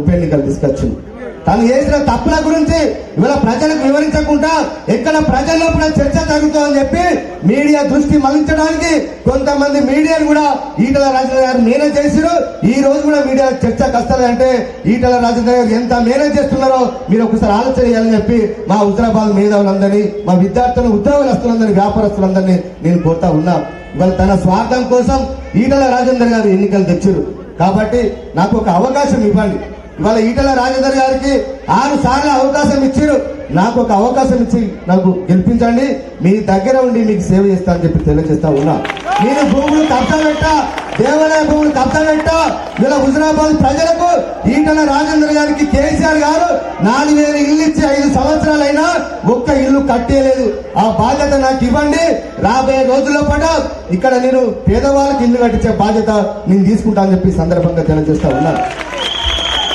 ఉప ఎన్నికలు తీసుకొచ్చింది. తను చేసిన తప్పుల గురించి ఇవాళ ప్రజలకు వివరించకుండా ఎక్కడ ప్రజల్లో కూడా చర్చ జరుగుతుందని చెప్పి మీడియా దృష్టి మళ్లించడానికి కొంతమంది మీడియాను కూడా ఈటల రాజేందర్ గారు మేనేజ్ చేసిరు. ఈ రోజు కూడా మీడియా చర్చకు వస్తుంది అంటే ఈటల రాజేందర్ గారు ఎంత మేనేజ్ చేస్తున్నారో మీరు ఒకసారి ఆలోచన చేయాలని చెప్పి మా హుజరాబాద్ మేధావులందరినీ, మా విద్యార్థులను, ఉద్యోగస్తులందరినీ, వ్యాపారస్తులందరినీ నేను కోరుతా ఉన్నా. ఇవాళ తన స్వార్థం కోసం ఈటల రాజేందర్ గారు ఎన్నికలు తెచ్చారు. కాబట్టి నాకు ఒక అవకాశం ఇవ్వండి. ఇవాళ ఈటల రాజేందర్ గారికి 6 సార్లు అవకాశం ఇచ్చారు. నాకు ఒక అవకాశం ఇచ్చి నాకు గెలిపించండి. మీ దగ్గర ఉండి మీకు సేవ చేస్తా అని చెప్పి తెలియజేస్తా ఉన్నా. నేను భూములు కబ్జా పెట్టా, దేవాలయ భూములు కబ్జా పెట్టా. ఇలా హుజరాబాద్ ప్రజలకు ఈటల రాజేందర్ గారికి కేసీఆర్ గారు 4000 ఇల్లు ఇచ్చి 5 సంవత్సరాలైనా ఒక్క ఇల్లు కట్టేయలేదు. ఆ బాధ్యత నాకు ఇవ్వండి. రాబోయే రోజుల్లో పాటు ఇక్కడ నేను పేదవాళ్ళకి ఇల్లు కట్టించే బాధ్యత నేను తీసుకుంటా అని చెప్పి సందర్భంగా తెలియజేస్తా ఉన్నాను.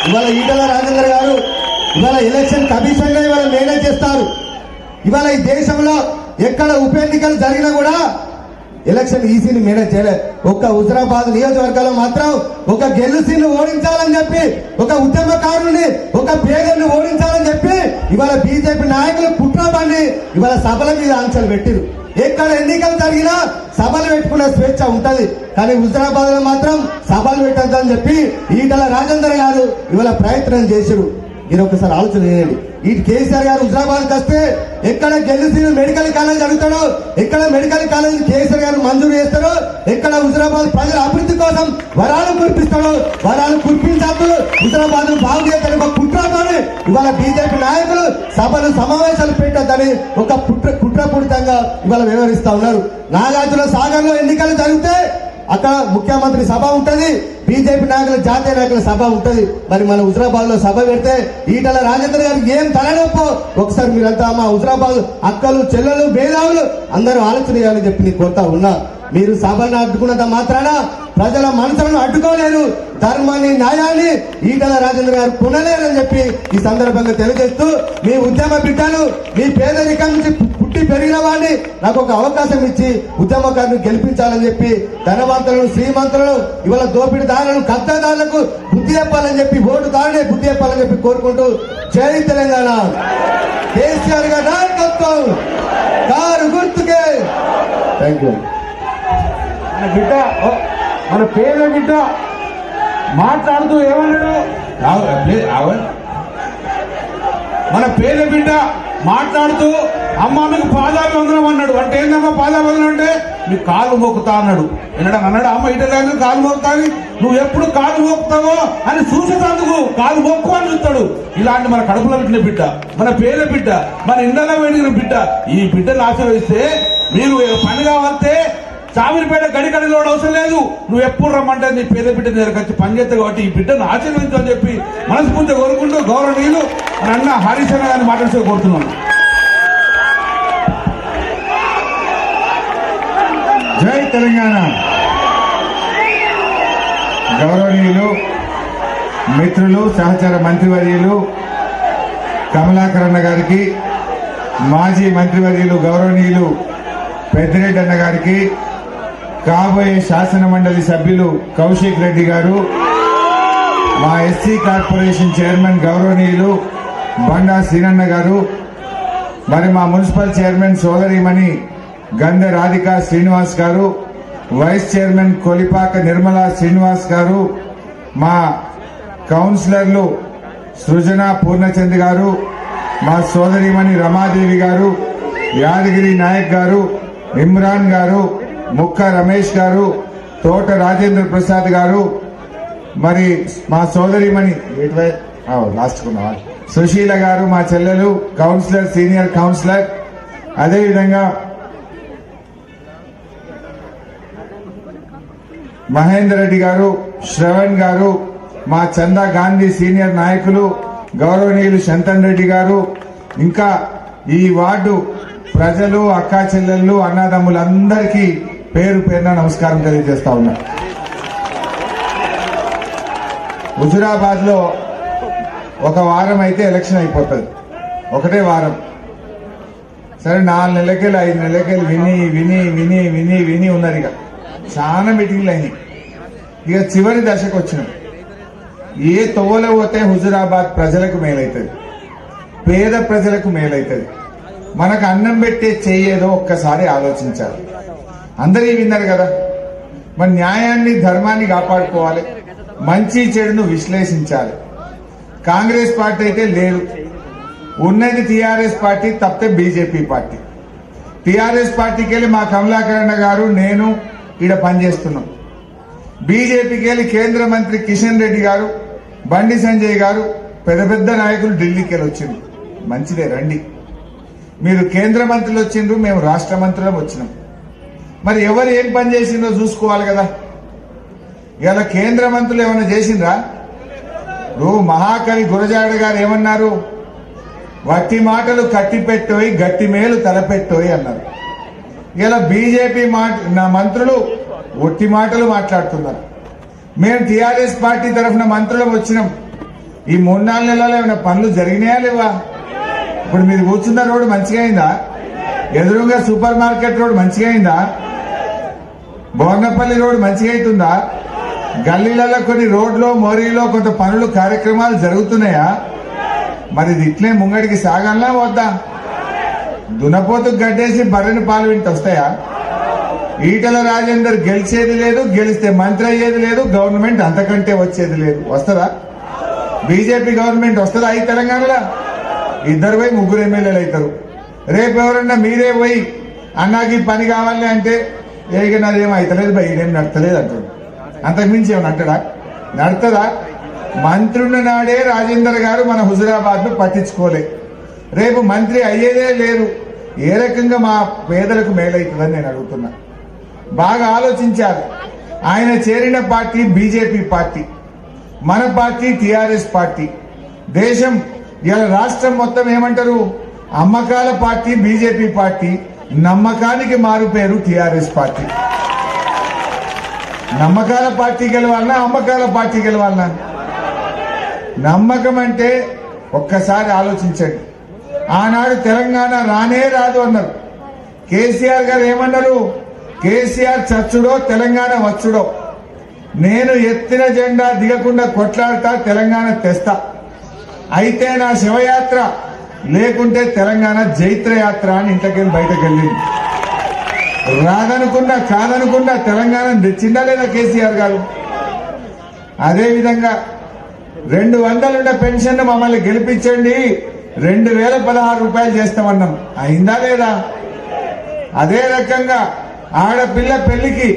ఇవాళ ఈటల రాజేందర్ గారు ఇవాళ ఎలక్షన్ కమిషన్ గా ఇవాళ మేనేజ్ చేస్తారు. ఇవాళ ఈ దేశంలో ఎక్కడ ఉప ఎన్నికలు జరిగినా కూడా ఎలక్షన్ ఈసీని మేనేజ్ చేయలేదు. ఒక్క హుజరాబాద్ నియోజకవర్గంలో మాత్రం ఒక గెలుసీని ఓడించాలని చెప్పి, ఒక ఉద్యమకారుని, ఒక పేదల్ని ఓడించాలని చెప్పి ఇవాళ బీజేపీ నాయకులు కుట్రబండి ఇవాళ సభల మీద ఆంక్షలు పెట్టిరు. ఎక్కడ ఎన్నికలు జరిగినా సభలు పెట్టుకునే స్వేచ్ఛ ఉంటది, కానీ హుజరాబాద్ లో మాత్రం సభలు పెట్టద్దని చెప్పి ఈటల రాజేందర్ గారు ఇవాళ ప్రయత్నం చేశారు. మీరు ఒకసారి ఆలోచన చేయండి. ఈ కేసీఆర్ గారు హుజరాబాద్ వస్తే ఎక్కడ గెలిచి మెడికల్ కాలేజ్ అడుగుతాడో, ఎక్కడ మెడికల్ కాలేజ్ కేసీఆర్ గారు మంజూరు చేస్తారో, ఎక్కడ హుజరాబాద్ ప్రజల అభివృద్ధి కోసం వరాలు కురిపిస్తాడో, వరాలు కురిపించద్దు, హుజరాబాద్ బాగు చేస్తాడు ఒక కుట్రతోని ఇవాళ బీజేపీ నాయకులు సభలు సమావేశాలు పెట్టద్దని ఒక కుట్రపూరితంగా ఇవాళ వ్యవహరిస్తా ఉన్నారు. నాగార్జున సాగర్ లో ఎన్నికలు జరిగితే అక్కడ ముఖ్యమంత్రి సభ ఉంటది, బీజేపీ నాయకుల జాతీయ నాయకుల సభ ఉంటది. మరి మన హుజరాబాద్ లో సభ పెడితే ఈటల రాజేందర్ గారికి ఏం తలనొప్పో ఒకసారి మీరంతా మా హుజరాబాద్ అక్కలు, చెల్లెలు, మేధావులు అందరూ ఆలోచన చేయాలని చెప్పి నేను కోరుతా ఉన్నా. మీరు సభను అడ్డుకున్నంత మాత్రాన ప్రజల మనసులను అడ్డుకోలేరు, ధర్మాన్ని, న్యాయాన్ని ఈటల రాజేందర్ గారు కొనలేరని చెప్పి ఈ సందర్భంగా తెలియజేస్తూ, మీ ఉద్యమ బిడ్డలు, మీ పేదరికం నుంచి పుట్టి పెరిగిన వాడిని నాకు ఒక అవకాశం ఇచ్చి ఉద్యమకారుని గెలిపించాలని చెప్పి ధనవంతులను, శ్రీమంతులను, ఇవాళ దోపిడీదారులను, కబ్జాదారులకు బుద్ధి చెప్పాలని చెప్పి, ఓటుదారుడే బుద్ధి చెప్పాలని చెప్పి కోరుకుంటూ జై తెలంగాణ. కేసీఆర్ గారి నాయకత్వం, కారు గుర్తుకే. Thank you.
మన బిడ్డ, మన పేద బిడ్డ మాట్లాడుతూ ఏమన్నాడు? మన పేద బిడ్డ మాట్లాడుతూ అమ్మ మీకు పాదాభివందనం అన్నాడు. అంటే ఏందమ్మా పాదాభివందనం అంటే? మీ కాలు మోకుతా అన్నాడు. అన్నాడు అమ్మ ఇటలేదు కాలు మోకుతావి, నువ్వు ఎప్పుడు కాలు మోకుతావో అని చూసేటందుకు కాలు మోక్కు అని చూస్తాడు. ఇలాంటి మన కడుపులో పెట్టిన బిడ్డ, మన పేద బిడ్డ, మన ఇండలో వెడిగిన బిడ్డ, ఈ బిడ్డను ఆశీర్వదిస్తే మీరు పని కావాలంటే చావిరిపేట గడిగడిలో అవసరం లేదు, నువ్వు ఎప్పుడు రమ్మంటే నీ పేద బిడ్డ దగ్గరకు వచ్చి పనిచేస్తావు. కాబట్టి ఈ బిడ్డను ఆశీర్వదించని చెప్పి మనస్ఫూర్తిగా కోరుకుంటూ గౌరవనీయులు మన అన్న హరీష్ అన్న గారిని మాట్లాడుతూ కోరుతున్నాను.
జై తెలంగాణ. గౌరవనీయులు మిత్రులు, సహచర మంత్రివర్యులు కమలాకర్ అన్న గారికి, మాజీ మంత్రివర్యులు గౌరవనీయులు పెద్దిరెడ్డి అన్న గారికి, కాబోయే శాసన మండలి సభ్యులు కౌశిక్ రెడ్డి గారు, మా ఎస్సీ కార్పొరేషన్ చైర్మన్ గౌరవనీయులు బండా సీనన్న గారు, మరి మా మున్సిపల్ చైర్మన్ సోదరిమణి గంధ రాధిక శ్రీనివాస్ గారు, వైస్ చైర్మన్ కొలిపాక నిర్మలా శ్రీనివాస్ గారు, మా కౌన్సిలర్లు సృజన పూర్ణచంద్ గారు, మా సోదరిమణి రమాదేవి గారు, యాదగిరి నాయక్ గారు, ఇమ్రాన్ గారు, ముక్క రమేష్ గారు, తోట రాజేంద్ర ప్రసాద్ గారు, మరి మా సోదరిమణి లాస్ట్ కున్నా సుశీల గారు, మా చెల్లెలు కౌన్సిలర్, సీనియర్ కౌన్సిలర్, అదేవిధంగా మహేందర్ రెడ్డి గారు, శ్రవణ్ గారు, మా చందా గాంధీ సీనియర్ నాయకులు గౌరవనీయులు శంతన్ రెడ్డి గారు, ఇంకా ఈ వార్డు ప్రజలు, అక్కా చెల్లెళ్ళు, అన్నదమ్ములందరికీ పేరు పేరున నమస్కారం తెలియజేస్తా ఉన్నా. హుజురాబాద్ లో ఒక వారం అయితే ఎలక్షన్ అయిపోతుంది, ఒకటే వారం. సరే 4 నెలలకెళ్ళి 5 నెలలకెళ్ళి విని విని విని విని విని ఉన్నారు. ఇక చాలా మీటింగ్లు అయినాయి. ఇక చివరి దశకు వచ్చినాం. ఏ తోవలో పోతే హుజురాబాద్ ప్రజలకు మేలైతుంది, పేద ప్రజలకు మేలైతుంది. మనకు అన్నం పెట్టే చెయ్యేదో ఒక్కసారి ఆలోచించాలి. అందరూ విన్నారు కదా. మన న్యాయాన్ని, ధర్మాన్ని కాపాడుకోవాలి, మంచి చెడును విశ్లేషించాలి. కాంగ్రెస్ పార్టీ అయితే లేదు, ఉన్నది టీఆర్ఎస్ పార్టీ, తప్పితే బీజేపీ పార్టీ. టీఆర్ఎస్ పార్టీకి వెళ్ళి మా కమలాకరణ గారు, నేను ఇక్కడ పనిచేస్తున్నాం. బీజేపీకి వెళ్ళి కేంద్ర మంత్రి కిషన్ రెడ్డి గారు, బండి సంజయ్ గారు, పెద్ద పెద్ద నాయకులు ఢిల్లీకి వెళ్ళి వచ్చిండ్రు. మంచిదే, రండి. మీరు కేంద్ర మంత్రులు వచ్చిండ్రు, మేము రాష్ట్ర మంత్రులం వచ్చినాం. మరి ఎవరు ఏం పని చేసిందో చూసుకోవాలి కదా. ఇలా కేంద్ర మంత్రులు ఏమైనా చేసిండ్రా? మహాకవి గురజాడ గారు ఏమన్నారు? వట్టి మాటలు కట్టి పెట్టోయి, గట్టి మేలు తలపెట్టోయి అన్నారు. ఇలా బీజేపీ మంత్రులు ఒట్టి మాటలు మాట్లాడుతున్నారు. మేము టీఆర్ఎస్ పార్టీ తరఫున మంత్రులం వచ్చినాం. ఈ 3-4 నెలల్లో ఏమైనా పనులు జరిగినాయా లేవా? ఇప్పుడు మీరు కూర్చున్న రోడ్డు మంచిగా అయిందా? ఎదురుగా సూపర్ మార్కెట్ రోడ్డు మంచిగా అయిందా? బోర్నపల్లి రోడ్డు మంచిగా అవుతుందా? గల్లీలలో కొన్ని రోడ్లు, మోరీలో కొంత పనులు, కార్యక్రమాలు జరుగుతున్నాయా? మరి ఇది ఇట్లే ముంగడికి సాగాలా వద్దా? దునపోతుకు గడ్డేసి బర్రెని పాలు వింటూ వస్తాయా? ఈటల రాజేందర్ గెలిచేది లేదు, గెలిస్తే మంత్రి అయ్యేది లేదు, గవర్నమెంట్ అంతకంటే వచ్చేది లేదు. వస్తుందా? బీజేపీ గవర్నమెంట్ వస్తుందా ఈ తెలంగాణలో? 2 పోయి 3 ఎమ్మెల్యేలు అవుతారు. రేపు ఎవరన్నా మీరే పోయి అన్నాకి పని కావాలి అంటే ఏక నాదేమో అవుతలేదు భయ్, ఇదేం నడతలేదు అంటాడు. అంతకుమించి ఏమైనా అంటాడా? నడుతుందా? మంత్రున్న నాడే రాజేందర్ గారు మన హుజురాబాద్ ను పట్టించుకోలే. రేపు మంత్రి అయ్యేదే లేదు. ఏ రకంగా మా పేదలకు మేలవుతుందని నేను అడుగుతున్నా. బాగా ఆలోచించారు. ఆయన చేరిన పార్టీ బీజేపీ పార్టీ, మన పార్టీ టీఆర్ఎస్ పార్టీ. దేశం ఇలా రాష్ట్రం మొత్తం ఏమంటారు? అమ్మకాల పార్టీ బీజేపీ పార్టీ, నమ్మకానికి మారు పేరు టీఆర్ఎస్ పార్టీ. నమ్మకాల పార్టీ గెలవాలన్నా, అమ్మకాల పార్టీ గెలవాలన్నా? నమ్మకం అంటే ఒక్కసారి ఆలోచించండి. ఆనాడు తెలంగాణ రానే రాదు అన్నారు. కేసీఆర్ గారు ఏమన్నారు? కేసీఆర్ చచ్చుడో తెలంగాణ వచ్చుడో, నేను ఎత్తిన జెండా దిగకుండా కొట్లాడతా, తెలంగాణ తెస్తా. అయితే నా శివయాత్ర, లేకుంటే తెలంగాణ జైత్రయాత్ర అని ఇంట్లోకెళ్ళి బయటకు వెళ్ళింది. రాదనుకున్నా కాదనుకున్నా తెలంగాణ తెచ్చిందా లేదా కేసీఆర్ గారు? అదేవిధంగా 200 ఉండే పెన్షన్ మమ్మల్ని గెలిపించండి, 2016 రూపాయలు చేస్తామన్నాం. అయిందా లేదా? అదే రకంగా ఆడపిల్ల పెళ్లికి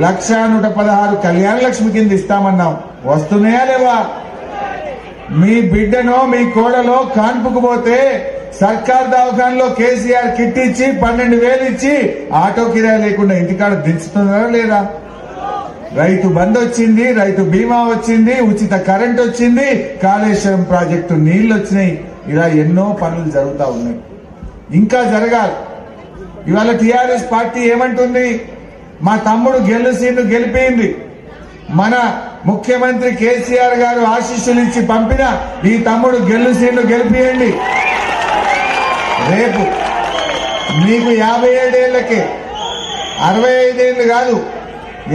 1,116 కళ్యాణ లక్ష్మి కింద ఇస్తామన్నాం. వస్తున్నాయా లేవా? మీ బిడ్డనో మీ కోడలో కాన్పుకు పోతే సర్కార్ దవాఖానలో కేసీఆర్ కిట్ ఇచ్చి 12,000 ఇచ్చి ఆటో కిరాయి లేకుండా ఇంటికాడ దించుతున్నారా లేదా? రైతు బంద్ వచ్చింది, రైతు బీమా వచ్చింది, ఉచిత కరెంట్ వచ్చింది, కాళేశ్వరం ప్రాజెక్టు నీళ్లు వచ్చినాయి. ఇలా ఎన్నో పనులు జరుగుతూ ఉన్నాయి. ఇంకా జరగాలి. ఇవాళ టీఆర్ఎస్ పార్టీ ఏమంటుంది? మా తమ్ముడు గెలుసీను గెలిపింది, మన ముఖ్యమంత్రి కేసీఆర్ గారు ఆశీస్సులు ఇచ్చి పంపిన ఈ తమ్ముడు గెలుసీను గెలిపియండి. రేపు మీకు 57 ఏళ్లకే, 65 ఏళ్లు కాదు,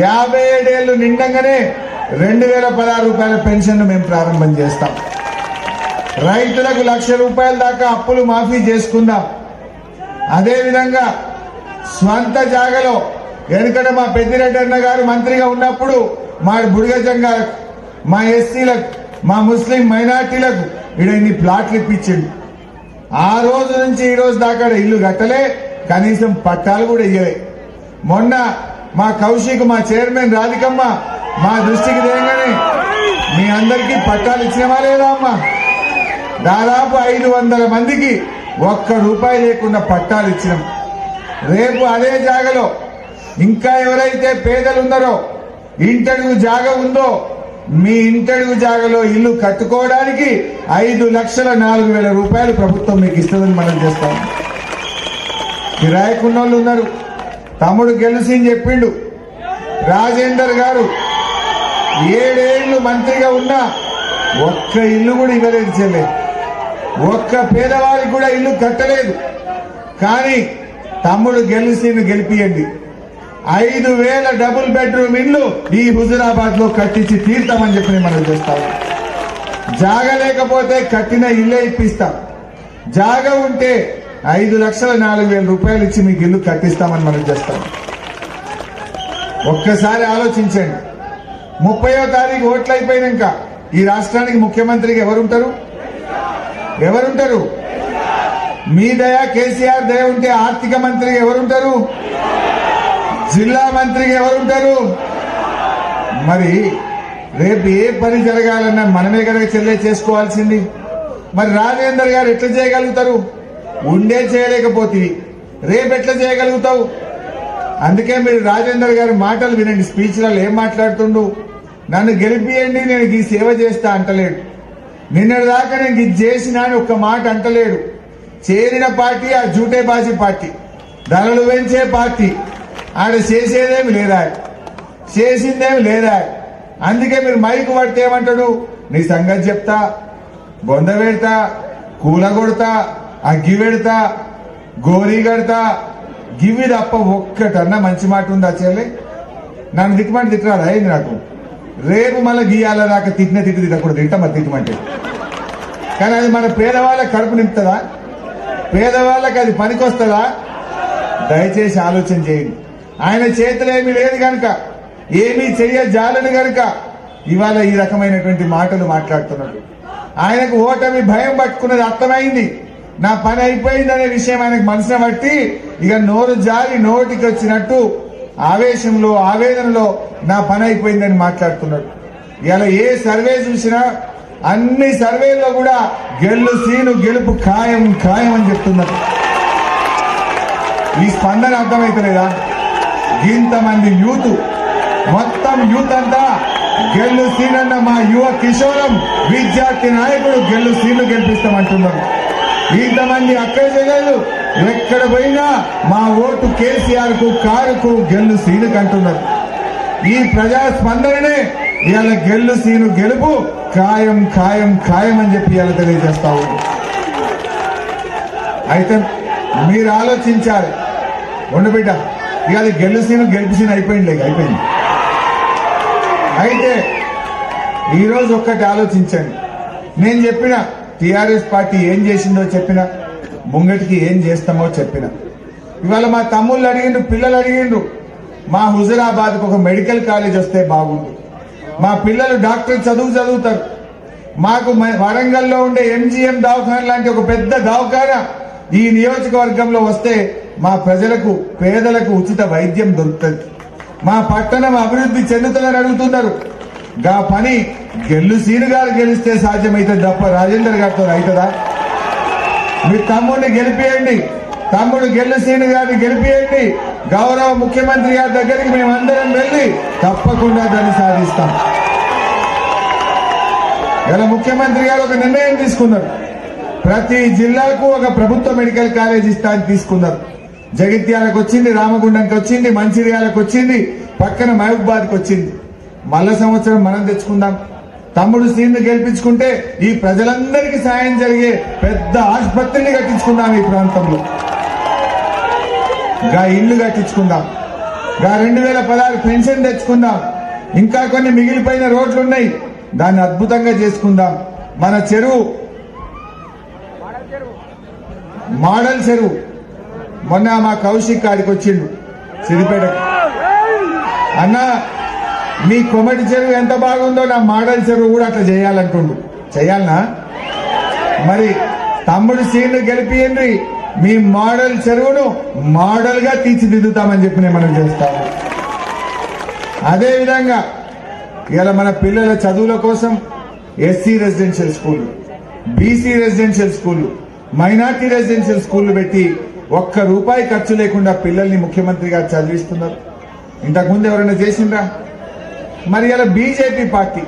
57 ఏళ్లు నిండంగానే 2016 రూపాయల పెన్షన్ మేము ప్రారంభం చేస్తాం. రైతులకు 1,00,000 రూపాయల దాకా అప్పులు మాఫీ చేసుకుందాం. అదేవిధంగా స్వంత జాగలో, వెనుకట మా పెద్దిరెడ్డి అన్న గారు మంత్రిగా ఉన్నప్పుడు మా బుడిగజంగాలకు, మా ఎస్సీలకు, మా ముస్లిం మైనార్టీలకు ఇక్కడ ఇన్ని ప్లాట్లు ఇప్పించిండు. ఆ రోజు నుంచి ఈ రోజు దాకా ఇల్లు కట్టలే, కనీసం పట్టాలు కూడా ఇయ్యలే. మొన్న మా కౌశిక్, మా చైర్మన్ రాధికమ్మ మా దృష్టికి తేగానే మీ అందరికీ పట్టాలు ఇచ్చినవా లేదా అమ్మా? దాదాపు 500 మందికి ₹1 లేకుండా పట్టాలు ఇచ్చినాం. రేపు అదే జాగలో ఇంకా ఎవరైతే పేదలు ఉన్నారో, ఇంటడుగు జాగ ఉందో, మీ ఇంటడుగు జాగలో ఇల్లు కట్టుకోవడానికి 5,04,000 ప్రభుత్వం మీకు ఇస్తుందని మనం చేస్తాం. కిరాయికున్నోళ్ళు ఉన్నారు. తమ్ముడు గెలిసి చెప్పిండు, రాజేందర్ గారు 7 ఏళ్లు మంత్రిగా ఉన్నా ఒక్క ఇల్లు కూడా ఇవ్వలేదు చెల్లె, ఒక్క పేదవారికి కూడా ఇల్లు కట్టలేదు. కానీ తమ్ముడు గెలిపియండి, 5,000 డబుల్ బెడ్రూమ్ ఇల్లు ఈ హుజురాబాద్ లో కట్టించి తీర్తామని చెప్పి మనం చేస్తాం. జాగ లేకపోతే కట్టిన ఇల్లే ఇప్పిస్తాం, జాగ ఉంటే 5,04,000 ఇచ్చి మీకు ఇల్లు కట్టిస్తామని మనం చేస్తాం. ఒక్కసారి ఆలోచించండి, 30వ తారీఖు ఓట్లు అయిపోయినాక ఈ రాష్ట్రానికి ముఖ్యమంత్రిగా ఎవరుంటారు? మీ దయ, కేసీఆర్ దయ ఉంటే ఆర్థిక మంత్రిగా ఎవరుంటారు? జిల్లా మంత్రిగా ఎవరుంటారు? మరి రేపు ఏ పని జరగాలన్నా మనమే కదా చెల్లె చేసుకోవాల్సింది. మరి రాజేందర్ గారు ఎట్లా చేయగలుగుతారు? ఉండే చేయలేకపోతే రేపు ఎట్లా చేయగలుగుతావు? అందుకే మీరు రాజేందర్ గారి మాటలు వినండి. స్పీచ్లలో ఏం మాట్లాడుతుండు? నన్ను గెలిపియండి, నేను ఈ సేవ చేస్తా అంటలేడు. నిన్నటి దాకా నేను ఇది చేసినా అని ఒక్క మాట అంటలేడు. చేరిన పార్టీ ఆ జూటేబాజీ పార్టీ, ధరలు పెంచే పార్టీ. ఆడ చేసేదేమి లేదా, చేసిందేమి లేదా. అందుకే మీరు మైకు పడితే ఏమంటాడు? నీ సంగతి చెప్తా, బొంద పెడతా, కూల కొడతా, అగ్గి పెడతా, గోరీ కడతా, గివి తప్ప ఒక్కటన్నా మంచి మాట ఉందా చెల్లె? నన్ను తిట్టమంటే తిట్టరాదా అయింది నాకు? రేపు మళ్ళీ గీయాల దాకా తిట్టిన తిట్టకూడదు, తింటా మరి తిట్టమంటే. కానీ అది మన పేదవాళ్ళకి కడుపు నింపుతుందా? పేదవాళ్ళకి అది పనికొస్తుందా? దయచేసి ఆలోచన చేయండి. ఆయన చేతులు ఏమీ లేదు కనుక, ఏమీ చెయ్యజాలని కనుక ఇవాళ ఈ రకమైనటువంటి మాటలు మాట్లాడుతున్నాడు. ఆయనకు ఓటమి భయం పట్టుకున్నది అర్థమైంది. నా పని అయిపోయిందనే విషయం ఆయనకు మనసున బట్టి ఇక నోరు జారి నోటికి వచ్చినట్టు ఆవేశంలో, ఆవేదనలో నా పని అయిపోయిందని మాట్లాడుతున్నాడు. ఇలా ఏ సర్వే చూసినా అన్ని సర్వేల్లో కూడా గెలుపు ఖాయం అని చెప్తున్నారు. ఈ స్పందన అర్థమైతలేదా? ఇంతమంది యూత్, మొత్తం యూత్ అంతా గెలుసీనన్న మా యువ కిషోరం విద్యార్థి నాయకుడు గెలుసీను గెలిపిస్తామంటున్నారు. ఇంతమంది అక్కడ చెల్లెలు ఎక్కడ పోయినా మా ఓటు కేసీఆర్ కు, కారుకు, గెలుసీనుకు అంటున్నారు. ఈ ప్రజా స్పందననే ఇవాళ గెలుసీను గెలుపు ఖాయం అని చెప్పి ఇవాళ తెలియజేస్తా ఉంది. అయితే మీరు ఆలోచించాలి. బిడ్డ, ఇక అది గెలిపిసీను అయిపోయింది. అయితే ఈరోజు ఒక్కటి ఆలోచించండి. నేను చెప్పిన టీఆర్ఎస్ పార్టీ ఏం చేసిందో చెప్పిన, ముంగటికి ఏం చేస్తామో చెప్పిన. ఇవాళ మా తమ్ముళ్ళు అడిగిండ్రు, పిల్లలు అడిగిండ్రు, మా హుజురాబాద్కు ఒక మెడికల్ కాలేజ్ వస్తే బాగుండు, మా పిల్లలు డాక్టర్ చదువుతారు, మాకు వరంగల్లో ఉండే ఎంజీఎం దవాఖాన లాంటి ఒక పెద్ద దవాఖాన ఈ నియోజకవర్గంలో వస్తే మా ప్రజలకు, పేదలకు ఉచిత వైద్యం దొరుకుతుంది, మా పట్టణం అభివృద్ధి చెందుతుందని అడుగుతున్నారు. గా పని గెలుసీను గారు గెలిస్తే సాధ్యమైతే తప్ప రాజేందర్ గారితో అవుతుందా? మీ తమ్ముడిని గెలిపియండి, తమ్ముడు గెలుసీను గారిని గెలిపియండి. గౌరవ ముఖ్యమంత్రి గారి దగ్గరికి మేమందరం వెళ్లి తప్పకుండా దాన్ని సాధిస్తాం. ఇలా ముఖ్యమంత్రి గారు ఒక నిర్ణయం తీసుకున్నారు. ప్రతి జిల్లాకు ఒక ప్రభుత్వ మెడికల్ కాలేజ్ ఇస్తా అని తీసుకున్నారు. జగిత్యాలకు వచ్చింది, రామగుండంకి వచ్చింది, మంచిర్యాలకు వచ్చింది, పక్కన మహబూబాద్కి వచ్చింది. మళ్ళా సంవత్సరం మనం తెచ్చుకుందాం. తమ్ముడు సీన్ను గెలిపించుకుంటే ఈ ప్రజలందరికీ సాయం జరిగే పెద్ద ఆసుపత్రిని కట్టించుకుందాం. ఈ ప్రాంతంలో గా ఇల్లు కట్టించుకుందాం, గా 2016 పెన్షన్ తెచ్చుకుందాం. ఇంకా కొన్ని మిగిలిపోయిన రోడ్లు ఉన్నాయి, దాన్ని అద్భుతంగా చేసుకుందాం. మన చెరువు, మోడల్ చెరువు, మొన్న మా కౌశిక్ కాడికి వచ్చిండు సిరిపేటకు. అన్న, మీ కొమటి చెరువు ఎంత బాగుందో నా మోడల్ చెరువు కూడా అట్లా చేయాలంటుండు. చేయాలనా? మరి తమ్ముడు సీన్ను గెలిపియండి, మీ మోడల్ చెరువును మోడల్ గా తీర్చిదిద్దుతామని చెప్పి మనం చేస్తాము. అదేవిధంగా ఇవాళ మన పిల్లల చదువుల కోసం SC residential school, BC residential school, minority residential school పెట్టి ₹1 ఖర్చు లేకుండా పిల్లల్ని ముఖ్యమంత్రి గారు చదివిస్తున్నారు. ఇంతకుముందు ఎవరైనా చేసిండ్రా? మరి ఇలా బీజేపీ పార్టీ,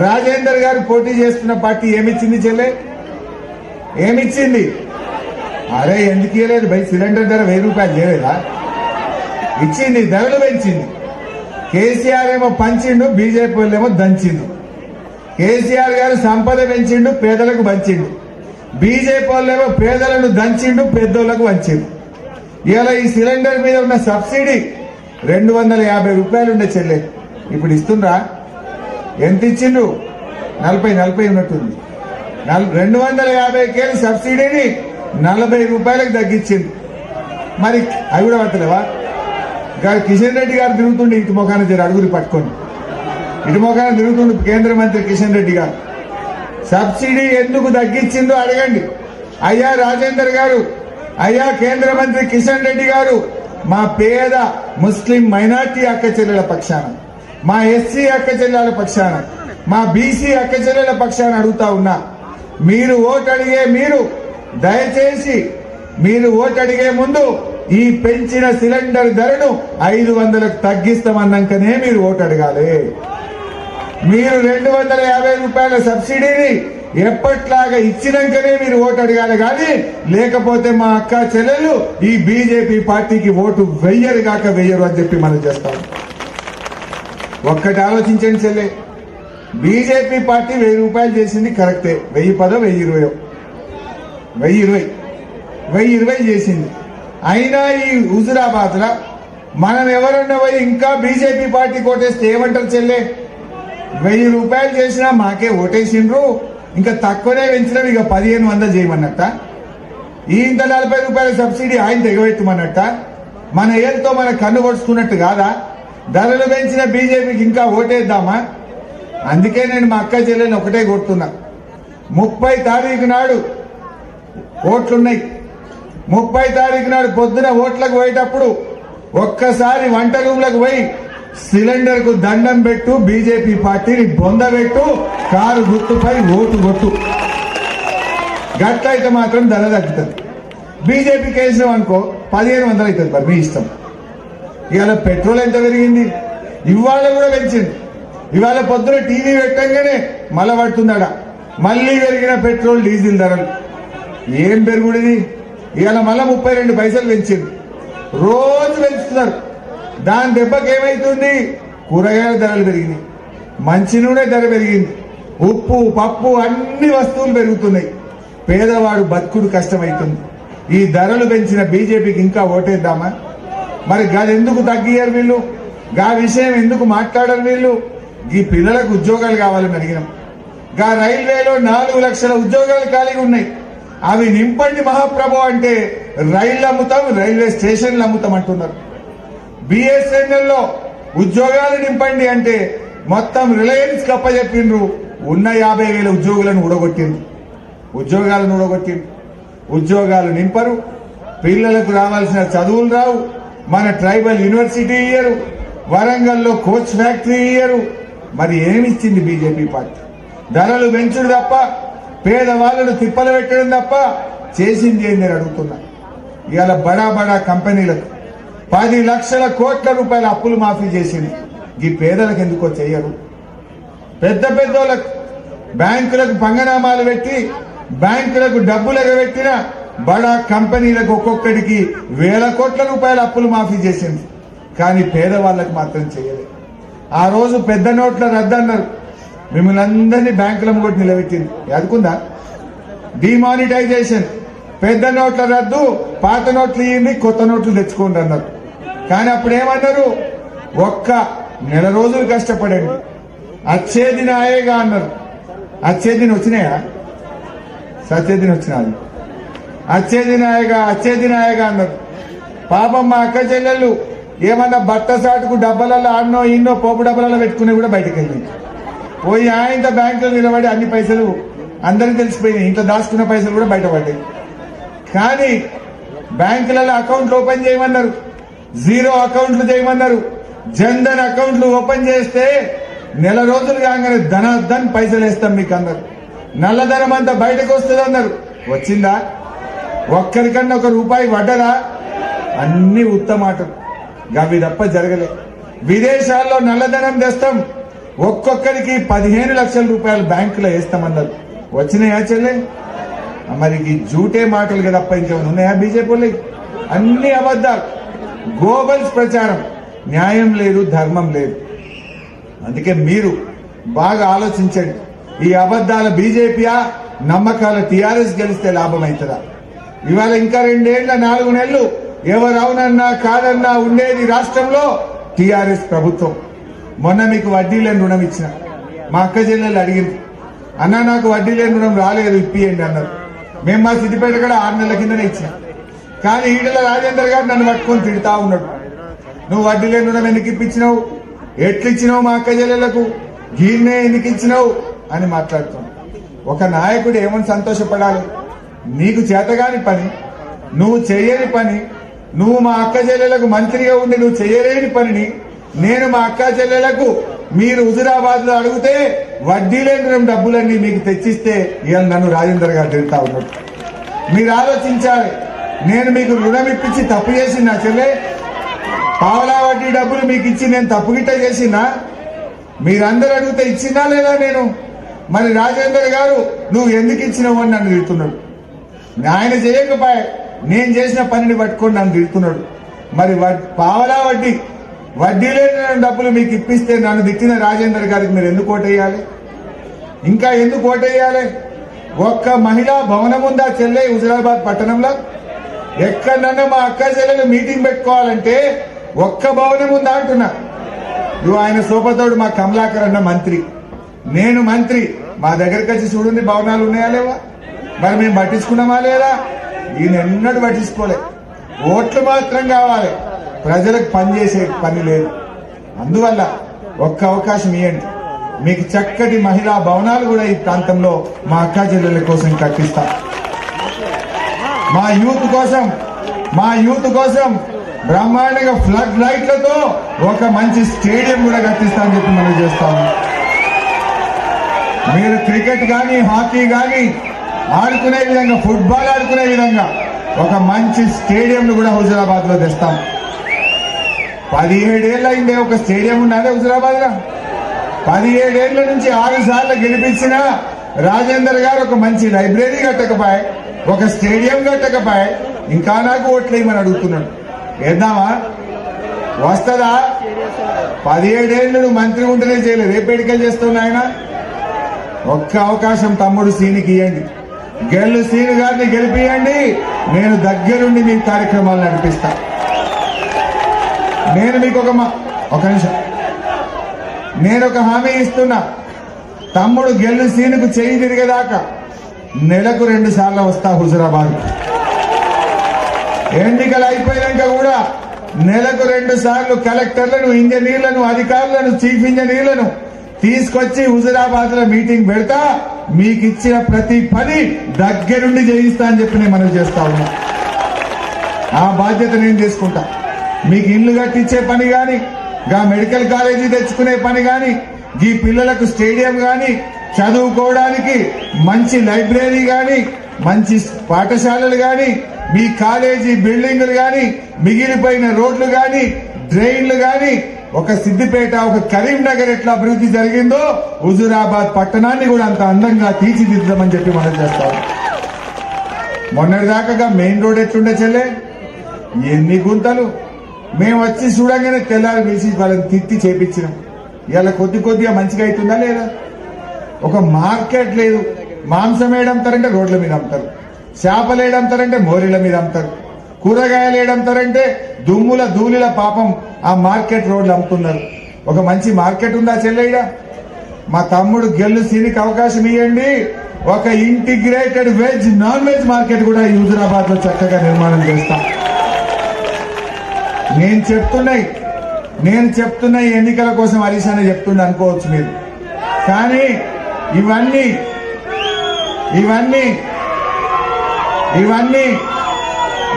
రాజేందర్ గారు పోటీ చేస్తున్న పార్టీ ఏమిచ్చింది చెల్లె? ఏమిచ్చింది? అరే ఎందుకు ఇవ్వలేదు భయ్? సిలిండర్ ధర ₹1000 చేయలేదా? ఇచ్చింది, ధరలు పెంచింది. కేసీఆర్ ఏమో పంచిండు, బీజేపీ వాళ్ళేమో దంచిండు. కేసీఆర్ గారు సంపద పెంచిండు, పేదలకు పంచిండు. బీజేపీ వాళ్ళేమో పేదలను దంచిండు, పెద్దోళ్లకు వంచిండు. ఇలా ఈ సిలిండర్ మీద ఉన్న సబ్సిడీ ₹250 ఉండే చెల్లె, ఇప్పుడు ఇస్తుండ్రా? ఎంత ఇచ్చిండు? 40 ఉన్నట్టుంది. 250 సబ్సిడీని ₹40 తగ్గించిండు. మరి అవి కూడా పట్టలేవా? కిషన్ రెడ్డి గారు తిరుగుతుండే ఇటు మొఖాన అడుగులు పట్టుకొని, ఇటు మొఖాన తిరుగుతుండే కేంద్ర మంత్రి కిషన్ రెడ్డి గారు. సబ్సిడీ ఎందుకు తగ్గించిందో అడగండి. అయ్యా రాజేందర్ గారు, అయ్యా కేంద్ర మంత్రి కిషన్ రెడ్డి గారు, మా పేద ముస్లిం మైనార్టీ అక్క చెల్లెల పక్షాన, మా ఎస్సీ అక్క చెల్లెల పక్షాన, మా బీసీ అక్క చెల్లెల పక్షాన అడుగుతా ఉన్నా, మీరు ఓటు అడిగే మీరు దయచేసి మీరు ఓటు అడిగే ముందు ఈ పెంచిన సిలిండర్ ధరను 500కు తగ్గిస్తామన్నాకనే మీరు ఓటు అడగాలి. మీరు ₹250 సబ్సిడీని ఎప్పట్లాగా ఇచ్చినాకనే మీరు ఓటు అడగాలి. కానీ లేకపోతే మా అక్క చెల్లెలు ఈ బీజేపీ పార్టీకి ఓటు వెయ్యరు అని చెప్పి మనం చేస్తాం. ఒక్కటి ఆలోచించండి చెల్లె, బీజేపీ పార్టీ ₹1000 చేసింది కరెక్టే. 1010, 1020 చేసింది. అయినా ఈ హుజురాబాద్ లా మనం ఎవరన్నా పోయి ఇంకా బీజేపీ పార్టీ ఓటేస్తే ఏమంటారు చెల్లె? ₹1000 చేసినా మాకే ఓటేసిండ్రు, ఇంకా తక్కువనే పెంచినాం, ఇక 1500 చేయమన్నట్ట. ఈ ఇంత ₹40 సబ్సిడీ ఆయన తెగబెట్టమన్నట్ట. మన ఏళ్ళతో మన కన్ను పొడుచుకున్నట్టు కాదా? ధరలు పెంచిన బీజేపీకి ఇంకా ఓటేద్దామా? అందుకే నేను మా అక్క చెల్లెని ఒకటే కొడుతున్నా, 30 తారీఖు నాడు ఓట్లున్నాయి. 30 తారీఖు నాడు పొద్దున ఓట్లకు పోయేటప్పుడు ఒక్కసారి వంట రూమ్లకు పోయి సిలిండర్ కు దండం పెట్టు, బీజేపీ పార్టీని బొందబెట్టు, కారు గుర్తుపై ఓటు కొట్టు. గట్లయితే మాత్రం ధర తగ్గుతుంది. బీజేపీకి వేసినాం అనుకో 1500 అవుతుంది. మరి మీ ఇష్టం. ఇవాళ పెట్రోల్ ఎంత పెరిగింది? ఇవాళ కూడా పెంచింది. ఇవాళ పొద్దున టీవీ పెట్టంగానే మళ్ళా పడుతున్నాడా మళ్ళీ పెరిగిన పెట్రోల్ డీజిల్ ధరలు. ఏం పెరుగుడిది? ఇవాళ మళ్ళా 32 పైసలు పెంచింది. రోజు పెంచుతున్నారు. దాని దెబ్బకి ఏమైతుంది? కూరగాయల ధరలు పెరిగినాయి, మంచి నూనె ధర పెరిగింది, ఉప్పు పప్పు అన్ని వస్తువులు పెరుగుతున్నాయి. పేదవాడు బతుకుడు కష్టమవుతుంది. ఈ ధరలు పెంచిన బీజేపీకి ఇంకా ఓటేద్దామా? మరి గాది ఎందుకు తగ్గియారు వీళ్ళు? గా విషయం ఎందుకు మాట్లాడరు వీళ్ళు? ఈ పిల్లలకు ఉద్యోగాలు కావాలని అడిగినాం. గా రైల్వేలో 4 లక్షల ఉద్యోగాలు ఖాళీగా ఉన్నాయి. అవి నింపండి మహాప్రభు అంటే రైళ్లు అమ్ముతాం, రైల్వే స్టేషన్లు అమ్ముతాం అంటున్నారు. బిఎస్ఎన్ఎల్ లో ఉద్యోగాలు నింపండి అంటే మొత్తం రిలయన్స్ కప్పచెప్పిండ్రు. ఉన్న 50,000 ఉద్యోగులను ఊడగొట్టిండ్రు. ఉద్యోగాలు నింపరు, పిల్లలకు రావాల్సిన చదువులు రావు, మన ట్రైబల్ యూనివర్సిటీ ఇయ్యరు, వరంగల్లో కోచ్ ఫ్యాక్టరీ ఇయ్యరు. మరి ఏమిచ్చింది బీజేపీ పార్టీ? ధరలు పెంచుడు తప్ప, పేదవాళ్లను తిప్పలు పెట్టడం తప్ప చేసింది ఏంది అని అడుగుతున్నా. ఇవాళ బడా కంపెనీలకు 10 లక్షల కోట్ల రూపాయల అప్పులు మాఫీ చేసింది. ఈ పేదలకు ఎందుకో చెయ్యరు? పెద్దోళ్ళకు బ్యాంకులకు పంగనామాలు పెట్టి బ్యాంకులకు డబ్బులు ఎగబెట్టిన బడా కంపెనీలకు ఒక్కొక్కడికి 1000 కోట్ల రూపాయల అప్పులు మాఫీ చేసింది. కానీ పేదవాళ్లకు మాత్రం చేయలేదు. ఆ రోజు పెద్ద నోట్ల రద్దు అన్నారు. మిమ్మల్ని అందరినీ బ్యాంకుల ముంగట నిలబెట్టింది. ఎదుకుందా? డిమానిటైజేషన్, పెద్ద నోట్ల రద్దు, పాత నోట్లు ఇవ్వండి, కొత్త నోట్లు తెచ్చుకోండి అన్నారు. కానీ అప్పుడు ఏమన్నారు? ఒక్క నెల రోజులు కష్టపడండి, అచ్చేదిన ఆయేగా అన్నారు. అచ్చేదిన వచ్చినాయా? సచ్చేదిన వచ్చినాది. అచ్చేదిన ఆయేగా అన్నారు. పాపం మా అక్క చెల్లెళ్ళు ఏమన్నా బట్ట సాటుకు డబ్బలలో ఆడనో ఇన్నో పోపు డబ్బలలో పెట్టుకుని కూడా బయటకు వెళ్ళింది. పోయి ఆయన బ్యాంకులో నిలబడి అన్ని పైసలు అందరికి తెలిసిపోయినాయి. ఇంట్లో దాచుకున్న పైసలు కూడా బయటపడ్డాయి. కానీ బ్యాంకులలో అకౌంట్లు ఓపెన్ చేయమన్నారు, జీరో అకౌంట్లు చేయమన్నారు. జన్ధన్ అకౌంట్లు ఓపెన్ చేస్తే నెల రోజులు కాగానే ధనార్ధన్ పైసలు వేస్తాం మీకు అన్నారు. నల్లధనం అంతా బయటకు వస్తుంది అన్నారు. వచ్చిందా? ఒక్కరికన్నా ఒక రూపాయి పడ్డదా? అన్ని ఉత్తమాటలు, గవి తప్ప జరగలే. విదేశాల్లో నల్లధనం తెస్తాం, ఒక్కొక్కరికి 15 లక్షల రూపాయలు బ్యాంకులో వేస్తామన్నారు. వచ్చినాయా చెల్లె? మరి ఈ జూటే మాటలు కదా తప్ప ఇంకేమైనా ఉన్నాయా బీజేపీ? అన్ని అబద్ధాలు, గోబల్స్ ప్రచారం, న్యాయం లేదు, ధర్మం లేదు. అందుకే మీరు బాగా ఆలోచించండి. ఈ అబద్ధాల బీజేపీయా, నమ్మకాల టీఆర్ఎస్ గెలిస్తే లాభం అవుతుందా? ఇవాళ ఇంకా 2 ఏళ్ల 4 నెలలు ఎవరు అవునన్నా కాదన్నా ఉండేది రాష్ట్రంలో టీఆర్ఎస్ ప్రభుత్వం. మొన్న మీకు వడ్డీ లేని రుణం ఇచ్చిన, మా అక్క చెల్లెళ్ళు అడిగింది, అన్న నాకు వడ్డీ లేని రుణం రాలేదు ఇప్పియండి అన్నారు. మేము మా సిద్దిపేట కూడా 6 నెలల కిందనే ఇచ్చిన. కానీ ఈటల రాజేందర్ గారు నన్ను పట్టుకొని తిడతా ఉన్నాడు, నువ్వు వడ్డీ లేని రుణం ఎందుకు ఇప్పించినావు, ఎట్లిచ్చినావు మా అక్క చెల్లెళ్లకు, గీన్నే ఎందుకు ఇచ్చినావు అని మాట్లాడుతున్నావు. ఒక నాయకుడు ఏమని సంతోషపడాలి? నీకు చేతగాని పని, నువ్వు చేయని పని, నువ్వు మా అక్క చెల్లెలకు మంత్రిగా ఉండి నువ్వు చేయలేని పనిని నేను మా అక్క చెల్లెలకు మీరు హుజురాబాద్ లో అడిగితే వడ్డీ లేని డబ్బులన్నీ మీకు తెచ్చిస్తే ఇవాళ నన్ను రాజేందర్ గారు తిడతా ఉన్నాడు. మీరు ఆలోచించాలి. నేను మీకు రుణం ఇప్పించి తప్పు చేసి నా చెల్లె పావలా వడ్డీ డబ్బులు మీకు ఇచ్చి నేను తప్పు గిట్ట చేసినా? మీరందరూ అడిగితే ఇచ్చినా లేదా నేను? మరి రాజేందర్ గారు నువ్వు ఎందుకు ఇచ్చినావు అని నన్ను తిడుతున్నాడు. ఆయన చేయకపోయా, నేను చేసిన పనిని పట్టుకొని నన్ను తిడుతున్నాడు. మరి పావలా వడ్డీ లేని డబ్బులు మీకు ఇప్పిస్తే నన్ను తిట్టిన రాజేందర్ గారికి మీరు ఎందుకు ఓటేయాలి? ఇంకా ఎందుకు ఓటేయాలి? ఒక్క మహిళా భవనం ఉందా చెల్లె హుజురాబాద్ పట్టణంలో? ఎక్కడన్నా మా అక్క చెల్లెలు మీటింగ్ పెట్టుకోవాలంటే ఒక్క భవనం ఉందా అంటున్నా. నువ్వు ఆయన సోపతోడు మా కమలాకర్ అన్న మంత్రి, నేను మంత్రి, మా దగ్గరికి వచ్చి చూడండి భవనాలు ఉన్నాయా లేవా? మరి మేము పట్టించుకున్నామా లేదా? ఈయన ఎన్నడూ పట్టించుకోలే. ఓట్లు మాత్రం కావాలి, ప్రజలకు పనిచేసే పని లేదు. అందువల్ల ఒక్క అవకాశం ఇవ్వండి, మీకు చక్కటి మహిళా భవనాలు కూడా ఈ ప్రాంతంలో మా అక్కా చెల్లెల కోసం కట్టిస్తాం. మా యూత్ కోసం బ్రహ్మాండంగా ఫ్లడ్ లైట్లతో ఒక మంచి స్టేడియం కూడా కట్టిస్తామని చెప్పి మనం చేస్తాము. మీరు క్రికెట్ కానీ హాకీ కానీ ఆడుకునే విధంగా, ఫుట్బాల్ ఆడుకునే విధంగా ఒక మంచి స్టేడియం కూడా హుజురాబాద్ లో తెస్తాం. 17 ఏళ్ళు అయిందే ఒక స్టేడియం ఉన్నదే హుజురాబాద్ లో. 17 ఏళ్ల నుంచి 6 సార్లు గెలిపించిన రాజేందర్ గారు ఒక మంచి లైబ్రరీ కట్టకపోయి, ఒక స్టేడియం కట్టకపోయి, ఇంకా నాకు ఓట్లేయమని అడుగుతున్నాడు. వేద్దామా? వస్తుందా? 17 ఏళ్ళు నువ్వు మంత్రి ఉంటేనే చేయలేదు, రేపు ఎడికలు చేస్తున్నా ఆయన. ఒక్క అవకాశం తమ్ముడు సీనికి ఇవ్వండి, గెల్లు సీను గారిని గెలిపియండి. నేను దగ్గరుండి మీ కార్యక్రమాలు నడిపిస్తా. నేను మీకు ఒక నిమిషం, నేను ఒక హామీ ఇస్తున్నా. తమ్ముడు గెల్లు సీనుకు చేయి తిరిగేదాకా నెలకు 2 సార్లు వస్తా హుజురాబాద్. ఎన్నికలు అయిపోయాక కూడా నెలకు 2 సార్లు కలెక్టర్లను, ఇంజనీర్లను, అధికారులను, చీఫ్ ఇంజనీర్లను తీసుకొచ్చి హుజురాబాద్ లో మీటింగ్ పెడతా. మీకు ఇచ్చిన ప్రతి పని దగ్గరుండి చేయిస్తా అని చెప్పి నేను మనవి చేస్తా ఉన్నా. ఆ బాధ్యత నేను తీసుకుంటా. మీకు ఇల్లు కట్టించే పని గాని, గా మెడికల్ కాలేజీ తెచ్చుకునే పని గాని, ఈ పిల్లలకు స్టేడియం గాని, చదువుకోవడానికి మంచి లైబ్రరీ గాని, మంచి పాఠశాలలు గాని, మీ కాలేజీ బిల్డింగులు గాని, మిగిలిపోయిన రోడ్లు గాని, డ్రైన్లు గాని, ఒక సిద్దిపేట, ఒక కరీంనగర్ ఎట్లా అభివృద్ధి జరిగిందో హుజురాబాద్ పట్టణాన్ని కూడా అంత అందంగా తీర్చిదిద్దామని చెప్పి మనం చేస్తాం. మొన్నటిదాకా మెయిన్ రోడ్ ఎట్లుండే చెల్లె, ఎన్ని గుంతలు. మేము వచ్చి చూడంగానే తెల్లారి పిలిచి వాళ్ళని తిట్టి చేపించినాం. ఇలా కొద్దిగా మంచిగా అవుతుందా లేదా? ఒక మార్కెట్ లేదు. మాంసం ఏడంతారంటే రోడ్ల మీద అమ్ముతారు, చేపలు ఏడంతారంటే మోరీల మీద అమ్ముతారు, కూరగాయలు ఏడంతారంటే దుమ్ముల ధూళిల పాపం ఆ మార్కెట్ రోడ్లు అమ్ముతున్నారు. ఒక మంచి మార్కెట్ ఉందా చెల్లెడ? మా తమ్ముడు గెల్లు సీనికి అవకాశం ఇవ్వండి. ఒక integrated veg, non veg market కూడా ఈ హుజురాబాద్ లో చక్కగా నిర్మాణం చేస్తాం. నేను చెప్తున్నా ఈ ఎన్నికల కోసం హరీష్ అనే చెప్తుండే అనుకోవచ్చు మీరు, కానీ ఇవన్నీ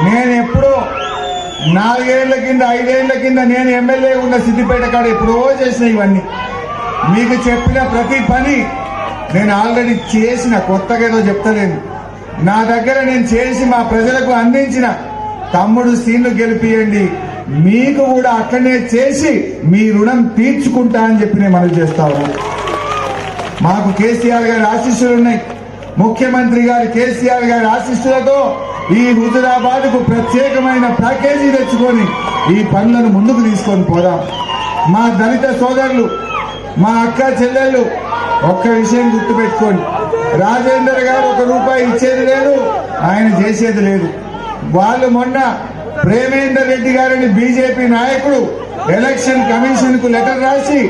నేను ఎప్పుడో 4 ఏళ్ల కింద 5 ఏళ్ల కింద నేను ఎమ్మెల్యే ఉన్న సిద్దిపేట కాడ ఎప్పుడో చేసిన ఇవన్నీ. మీకు చెప్పిన ప్రతి పని నేను ఆల్రెడీ చేసిన, కొత్తగా ఏదో చెప్తలేను. నా దగ్గర నేను చేసి మా ప్రజలకు అందించిన. తమ్ముడు సీన్లు గెలిపియండి, మీకు కూడా అట్లనే చేసి మీ రుణం తీర్చుకుంటా అని చెప్పి నేను మనవి చేస్తా ఉన్నాను. మాకు కేసీఆర్ గారి ఆశీస్సులు ఉన్నాయి. ముఖ్యమంత్రి గారు కేసీఆర్ గారి ఆశీస్సులతో ఈ హుజురాబాద్ కు ప్రత్యేకమైన ప్యాకేజీ తెచ్చుకొని ఈ పనులను ముందుకు తీసుకొని పోదాం. మా దళిత సోదరులు, మా అక్క చెల్లెళ్ళు ఒక్క విషయం గుర్తుపెట్టుకోండి. రాజేందర్ గారు 1 రూపాయి ఇచ్చేది లేదు, ఆయన చేసేది లేదు. వాళ్ళు మొన్న ప్రేమేందర్ రెడ్డి గారిని బీజేపీ నాయకుడు ఎలక్షన్ కమిషన్ కు లెటర్ రాసి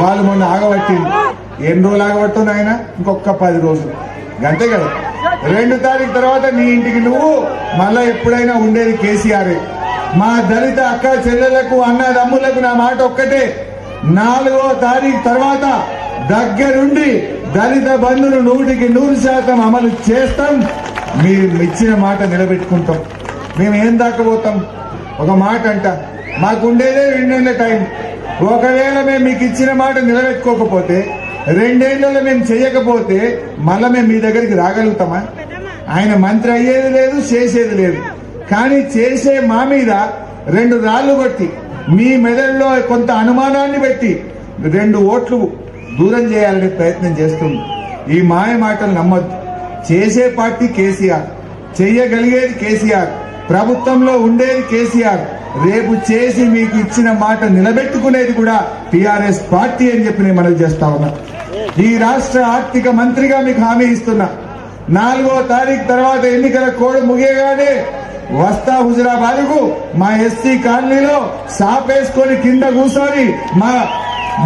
వాళ్ళు మొన్న ఆగబట్టింది. ఎన్ని రోజులు ఆగబట్టావు ఆయన? ఇంకొక 10 రోజులు, గంటే కదా. 2 తారీఖు తర్వాత నీ ఇంటికి నువ్వు మళ్ళా ఎప్పుడైనా ఉండేది కేసీఆర్. మా దళిత అక్క చెల్లెలకు అన్నదమ్ములకు నా మాట ఒక్కటే, 4వ తారీఖు తర్వాత దగ్గరుండి దళిత బంధును 100% అమలు చేస్తాం. మీరు ఇచ్చిన మాట నిలబెట్టుకుంటాం. మేము ఏం దాకపోతాం? ఒక మాట అంట, మాకుండేదే 2 నెలల టైం. ఒకవేళ మేము మీకు ఇచ్చిన మాట నిలబెట్టుకోకపోతే, 2 ఏళ్లలో మేము చేయకపోతే మళ్ళా మేము మీ దగ్గరికి రాగలుగుతామా? ఆయన మంత్రి అయ్యేది లేదు, చేసేది లేదు. కానీ చేసే మా మీద 2 రాళ్లు కొట్టి మీ మెదడులో కొంత అనుమానాన్ని పెట్టి 2 ఓట్లు దూరం చేయాలనే ప్రయత్నం చేస్తుంది. ఈ మాయ మాటలు నమ్మొద్దు. చేసే పార్టీ కేసీఆర్, చెయ్యగలిగేది కేసీఆర్, ప్రభుత్వంలో ఉండేది కేసీఆర్. రేపు చేసి మీకు ఇచ్చిన మాట నిలబెట్టుకునేది కూడా టీఆర్ఎస్ పార్టీ అని చెప్పి నేను మనవి చేస్తా ఉన్నా. ఈ రాష్ట్ర ఆర్థిక మంత్రిగా మీకు హామీ ఇస్తున్నా. 4వ తారీఖు తర్వాత ఎన్నికల కోడ్ ముగియగానే వస్తా హుజురాబాద్కు. మా ఎస్సీ కాలనీలో సాపేసుకొని కింద కూర్చొని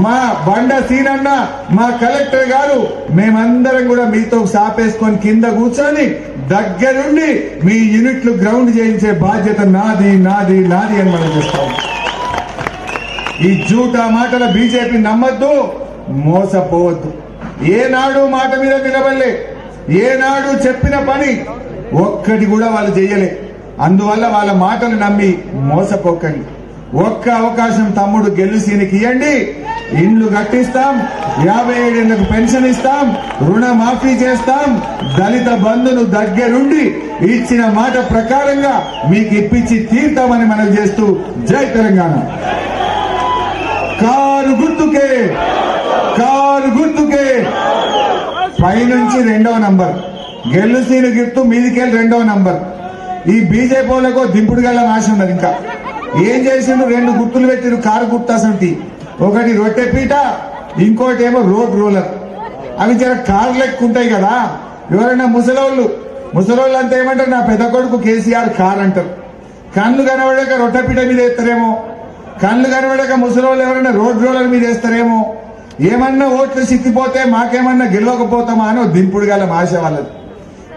మా బండ సీనన్న, మా కలెక్టర్ గారు, మేమందరం కూడా మీతో సాపేసుకొని కింద కూర్చొని దగ్గరుండి మీ యూనిట్లు గ్రౌండ్ చేయించే బాధ్యత నాది నాది నాది అని మనం చేస్తాం. ఈ జూటా మాటల బీజేపీ నమ్మద్దు, మోసపోవద్దు. ఏనాడు మాట మీద నిలబడలే, ఏనాడు చెప్పిన పని ఒక్కటి కూడా వాళ్ళు చెయ్యలే. అందువల్ల వాళ్ళ మాటలు నమ్మి మోసపోకండి. ఒక్క అవకాశం తమ్ముడు గెలుసీనికి ఇవ్వండి. ఇండ్లు కట్టిస్తాం, 57 ఏళ్లకు పెన్షన్ ఇస్తాం, రుణమాఫీ చేస్తాం, దళిత బంధును దగ్గరుండి ఇచ్చిన మాట ప్రకారంగా మీకు ఇప్పించి తీర్తామని మనం చేస్తూ జై తెలంగాణ. కారు గుర్తుకే, కారు గుర్తుకే. పైనుంచి 2వ నంబర్ గెలుసీని గుర్తు, మీదికెళ్ళి 2వ నంబర్. ఈ బీజేపీ వాళ్ళకు దింపుడు గల్ల ఆశ ఉన్నది. ఇంకా ఏం చేసిండు? 2 గుర్తులు పెట్టిరు కారు గుర్తు. అసలు ఒకటి రొట్టె పీట, ఇంకోటి ఏమో రోడ్ రోలర్. అవి జర కారు లెక్క ఉంటాయి కదా. ఎవరైనా ముసలోళ్ళు అంతా ఏమంటారు? నా పెద్ద కొడుకు కేసీఆర్ కార్ అంటారు. కళ్ళు కనబడక రొట్టె పీట మీద వేస్తారేమో, కళ్ళు కనబడక ముసలోళ్ళు ఎవరైనా రోడ్ రోలర్ మీద వేస్తారేమో. ఏమన్నా ఓట్లు సిక్కిపోతే మాకేమన్నా గెలవకపోతామా అని దింపుడు గల ఆశ వాళ్ళది.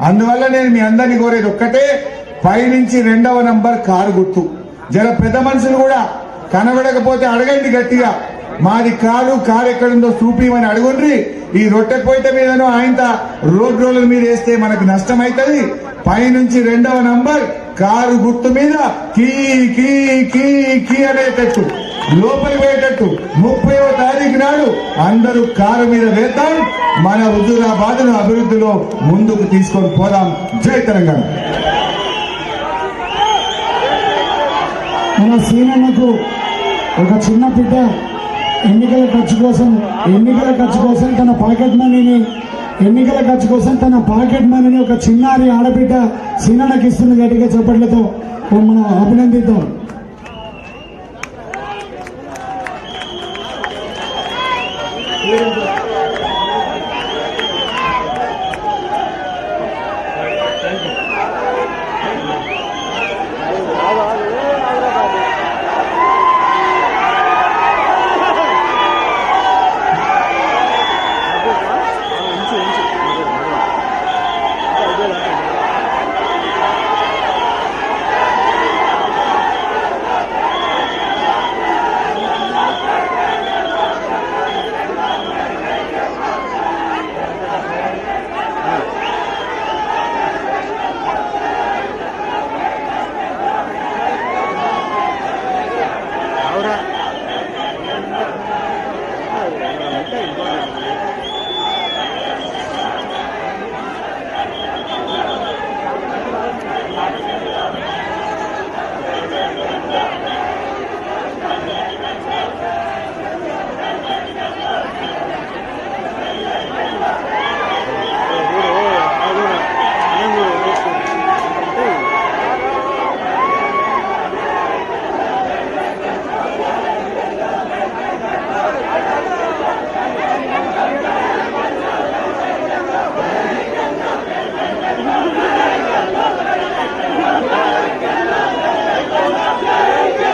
అందువల్ల నేను మీ అందరినీ కోరేది ఒక్కటే, పైనుంచి 2వ నంబర్ కారు గుర్తు. జర పెద్ద మనుషులు కూడా కనబడకపోతే అడగండి గట్టిగా, మాది కారు ఎక్కడుందో చూపిమని అడుగుండ్రి. ఈ రొట్టె పొయ్యిట మీదనో ఆయన రోడ్ రోలర్ మీద వేస్తే మనకు నష్టం అవుతుంది. పైనుంచి 2వ నంబర్ కారు గుర్తు మీద కీ కీ కీ కీ అనేటట్టు లోపలికి పోయేటట్టు 30వ తారీఖు నాడు అందరూ కారు మీద వేద్దాం. మన హుజూరాబాద్ను అభివృద్ధిలో ముందుకు తీసుకొని పోదాం. జై తెలంగాణ.
మన సీనన్నకు ఒక చిన్న బిడ్డ ఎన్నికల ఖర్చు కోసం తన పాకెట్ మనీని ఒక చిన్నారి ఆడబిడ్డ సీనన్నకి ఇస్తున్న గట్టిగా చప్పట్లతో మనం అభినందిద్దాం.